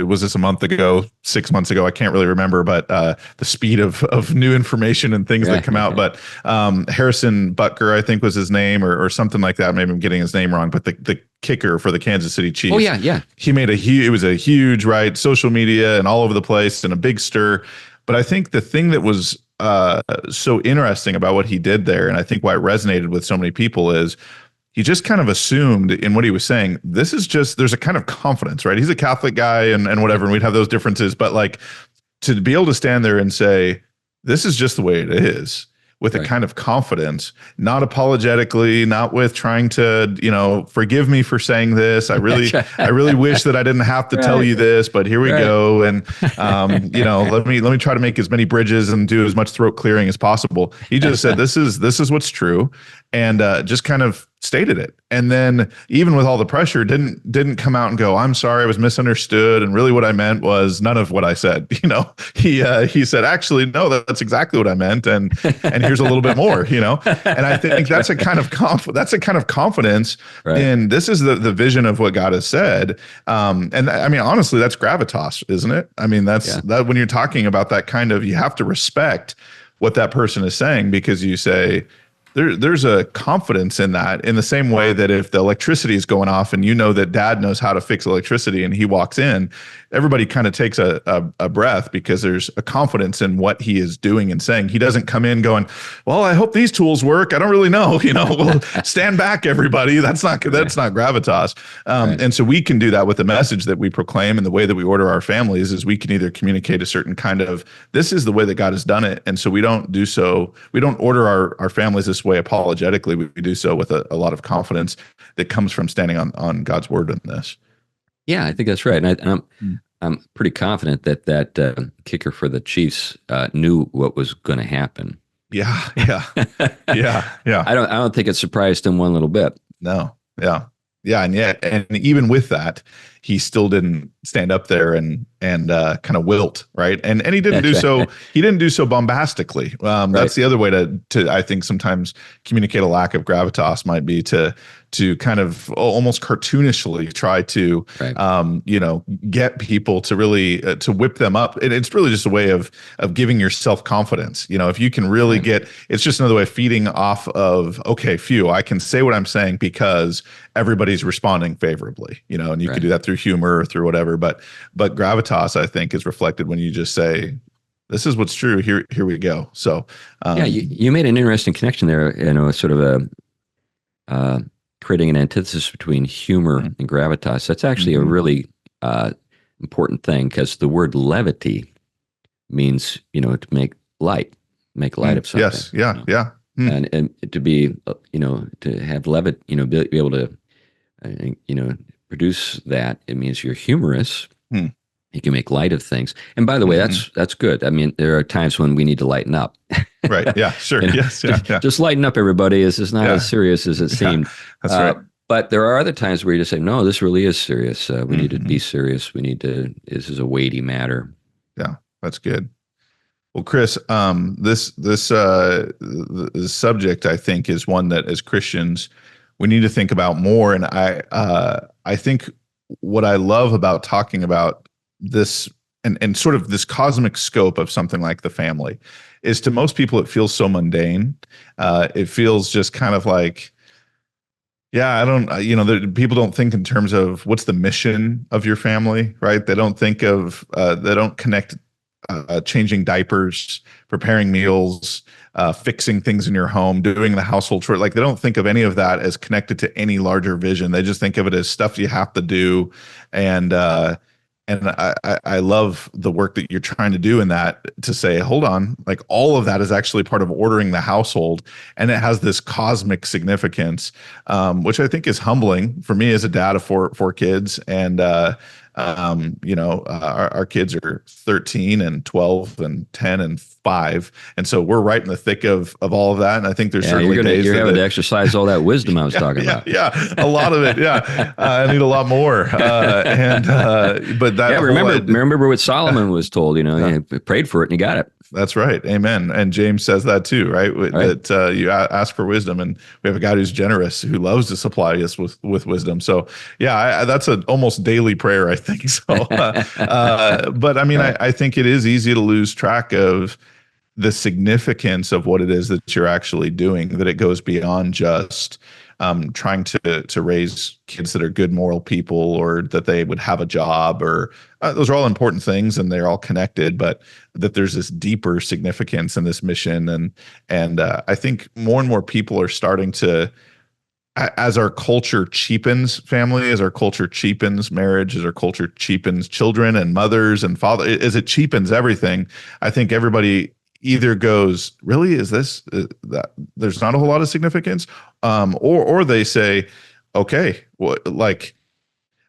S2: Was this a month ago, 6 months ago? I can't really remember, but the speed of new information and things that come out. But Harrison Butker, I think was his name, or something like that. Maybe I'm getting his name wrong, but the kicker for the Kansas City Chiefs.
S3: Oh yeah.
S2: He made it was a huge, right, social media and all over the place and a big stir. But I think the thing that was so interesting about what he did there, and I think why it resonated with so many people, is he just kind of assumed in what he was saying, there's a kind of confidence, right? He's a Catholic guy and whatever, and we'd have those differences, but like to be able to stand there and say, this is just the way it is, with a kind of confidence, not apologetically, not with trying to, forgive me for saying this. I really wish that I didn't have to tell you this, but here we go. And, let me try to make as many bridges and do as much throat clearing as possible. He just said, this is what's true. And just kind of stated it. And then even with all the pressure, didn't come out and go, I'm sorry, I was misunderstood. And really what I meant was none of what I said. He said, actually, no, that's exactly what I meant. And here's a little bit more, and I think that's a kind of confidence in this is the vision of what God has said. And I mean, honestly, that's gravitas, isn't it? I mean, that when you're talking about that kind of, you have to respect what that person is saying, because you say, there's a confidence in that, in the same way that if the electricity is going off and that dad knows how to fix electricity and he walks in, everybody kind of takes a breath, because there's a confidence in what he is doing and saying. He doesn't come in going, well, I hope these tools work. I don't really know, well, stand back, everybody. That's not gravitas. And so we can do that with the message that we proclaim, and the way that we order our families is we can either communicate a certain kind of, this is the way that God has done it. And so we don't order our families this way apologetically. We do so with a lot of confidence that comes from standing on God's word in this.
S3: Yeah, I think that's right. And I'm pretty confident that kicker for the Chiefs knew what was going to happen.
S2: Yeah.
S3: I don't think it surprised him one little bit.
S2: No. Yeah. And even with that, he still didn't stand up there and kind of wilt, right? And he didn't do so. He didn't do so bombastically. That's the other way to I think sometimes communicate a lack of gravitas might be to kind of almost cartoonishly try to get people to really to whip them up. And it's really just a way of giving yourself confidence. If you can really it's just another way of feeding off of, okay, I can say what I'm saying because everybody's responding favorably, and you can do that through humor or through whatever. But gravitas, I think, is reflected when you just say, this is what's true. Here we go. So
S3: you made an interesting connection there, sort of a creating an antithesis between humor and gravitas. That's actually a really important thing, because the word levity means, to make light of something.
S2: Yes. Yeah.
S3: And to be, to have be able to, produce that, it means you're humorous. You can make light of things. And by the way, that's good. I mean, there are times when we need to lighten up.
S2: Right. Yeah, sure. Yes. Yeah.
S3: Just lighten up, everybody. This is not as serious as it seemed.
S2: That's right.
S3: But there are other times where you just say, no, this really is serious. We need to be serious. This is a weighty matter.
S2: Yeah, that's good. Well, Chris, this subject, I think, is one that as Christians we need to think about more. And I think what I love about talking about this and sort of this cosmic scope of something like the family is, to most people it feels so mundane. It feels just kind of like, people don't think in terms of what's the mission of your family, right? They don't think of, they don't connect changing diapers, preparing meals, fixing things in your home, doing the household chore. Like, they don't think of any of that as connected to any larger vision. They just think of it as stuff you have to do. And I love the work that you're trying to do in that, to say, hold on, like all of that is actually part of ordering the household. And it has this cosmic significance, which I think is humbling for me as a dad of four kids. And, our kids are 13 and 12 and 10 and 5. And so we're right in the thick of all of that. And I think there's certainly days
S3: you're having to exercise all that wisdom I was talking about.
S2: Yeah. A lot of it. Yeah. I need a lot more. But that,
S3: remember what Solomon was told, you prayed for it and you got it.
S2: That's right. Amen. And James says that too, right?
S3: Right.
S2: That you ask for wisdom, and we have a God who's generous, who loves to supply us with wisdom. So, yeah, that's an almost daily prayer, I think. So, but I mean,
S3: Right.
S2: I think it is easy to lose track of the significance of what it is that you're actually doing, that it goes beyond just trying to raise kids that are good moral people, or that they would have a job, or those are all important things and they're all connected, but that there's this deeper significance in this mission. And I think more and more people are starting to, as our culture cheapens family, as our culture cheapens marriage, as our culture cheapens children and mothers and father, as it cheapens everything, I think everybody either goes, really, is this that there's not a whole lot of significance, or they say, okay, well, like,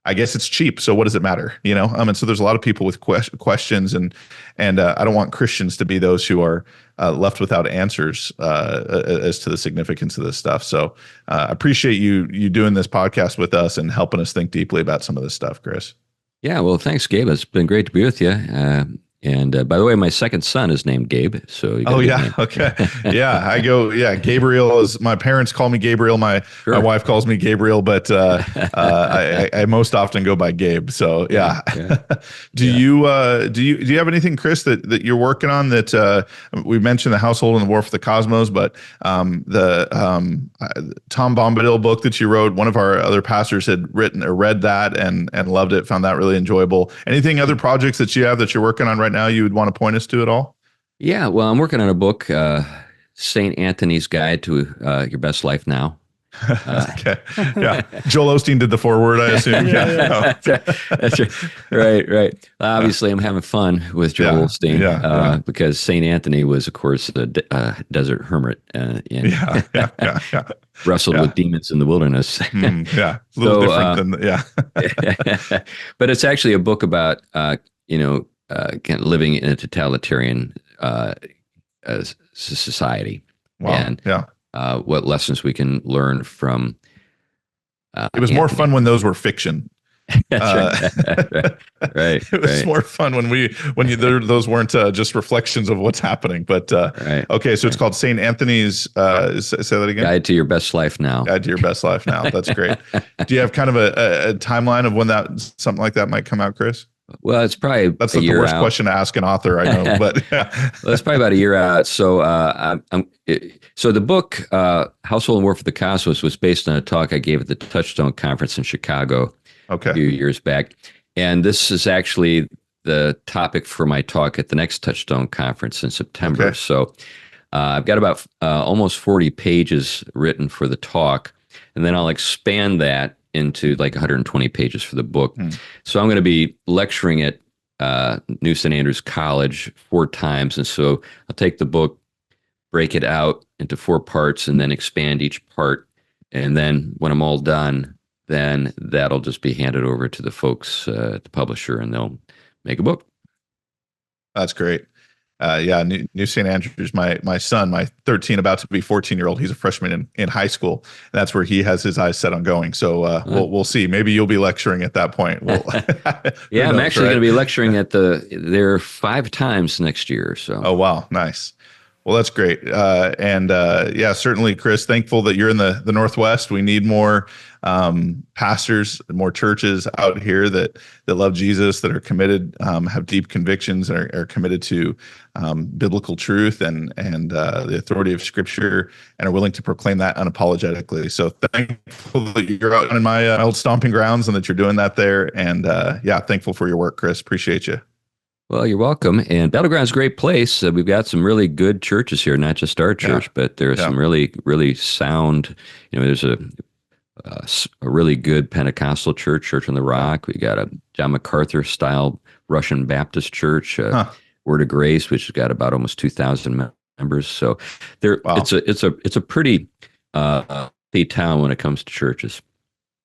S2: I guess it's cheap, so what does it matter? And so there's a lot of people with questions, and I don't want Christians to be those who are left without answers as to the significance of this stuff. So I appreciate you doing this podcast with us and helping us think deeply about some of this stuff, Chris.
S3: Yeah, well, thanks, Gabe. It's been great to be with you. And by the way, my second son is named Gabe. So you got a good name.
S2: Okay. Yeah, Gabriel is, my parents call me Gabriel. My wife calls me Gabriel, but I most often go by Gabe. So yeah. Do you have anything, Chris, that you're working on that we mentioned the Household and the War for the Cosmos, but the Tom Bombadil book that you wrote, one of our other pastors had written or read that and loved it, found that really enjoyable. Anything other projects that you have that you're working on right now you would want to point us to at all?
S3: Yeah, well, I'm working on a book, St. Anthony's Guide to Your Best Life Now.
S2: Okay. Yeah. Joel Osteen did the foreword, I assume.
S3: Yeah. That's right. Right. Obviously, I'm having fun with Joel Osteen because St. Anthony was, of course, a desert hermit and wrestled with demons in the wilderness.
S2: A little different than,
S3: But it's actually a book about, kind of living in a totalitarian society.
S2: Wow.
S3: And what lessons we can learn from.
S2: It was more fun when those were fiction.
S3: That's right.
S2: It was more fun when those weren't just reflections of what's happening. But okay, so it's called St. Anthony's. Say that again.
S3: Guide to Your Best Life Now.
S2: Guide to Your Best Life Now. That's great. Do you have kind of a timeline of when something like that might come out, Chris?
S3: Well, it's probably
S2: that's the worst question to ask an author, I know, but
S3: well, it's probably about a year out. So, so the book "Household and War for the Cosmos" was based on a talk I gave at the Touchstone Conference in Chicago a few years back, and this is actually the topic for my talk at the next Touchstone Conference in September. Okay. So, I've got about almost 40 pages written for the talk, and then I'll expand that into like 120 pages for the book. So I'm going to be lecturing at New St. Andrews College 4 times. And so I'll take the book, break it out into 4 parts, and then expand each part. And then when I'm all done, then that'll just be handed over to the folks at the publisher, and they'll make a book.
S2: That's great. New St. Andrews, my son, my 13, about to be 14-year-old, he's a freshman in high school. And that's where he has his eyes set on going. So we'll see. Maybe you'll be lecturing at that point.
S3: I'm actually going to be lecturing at there 5 times next year. So.
S2: Oh, wow. Nice. Well, that's great. Certainly, Chris, thankful that you're in the Northwest. We need more pastors, more churches out here that love Jesus, that are committed, have deep convictions, and are committed to biblical truth and the authority of Scripture, and are willing to proclaim that unapologetically. So thankful that you're out in my old stomping grounds and that you're doing that there. And thankful for your work, Chris. Appreciate you.
S3: Well, you're welcome. And Battleground's a great place. We've got some really good churches here, not just our church, but there are some really, really sound, there's a really good Pentecostal church on the Rock. We got a John MacArthur style Russian Baptist church, Word of Grace, which has got about almost 2,000 members. So it's a pretty town when it comes to churches.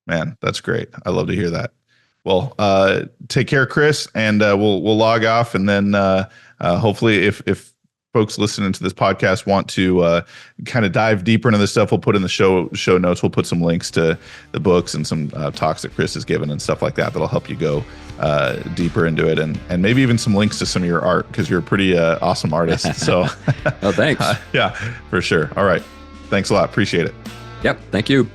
S2: Man, that's great. I love to hear that. Well, take care, Chris, and we'll log off, and then hopefully, if folks listening to this podcast want to kind of dive deeper into this stuff, we'll put in the show notes. We'll put some links to the books and some talks that Chris has given and stuff like that that'll help you go deeper into it, and maybe even some links to some of your art, because you're a pretty awesome artist. So,
S3: oh, thanks.
S2: Yeah, for sure. All right. Thanks a lot. Appreciate it.
S3: Yep. Thank you.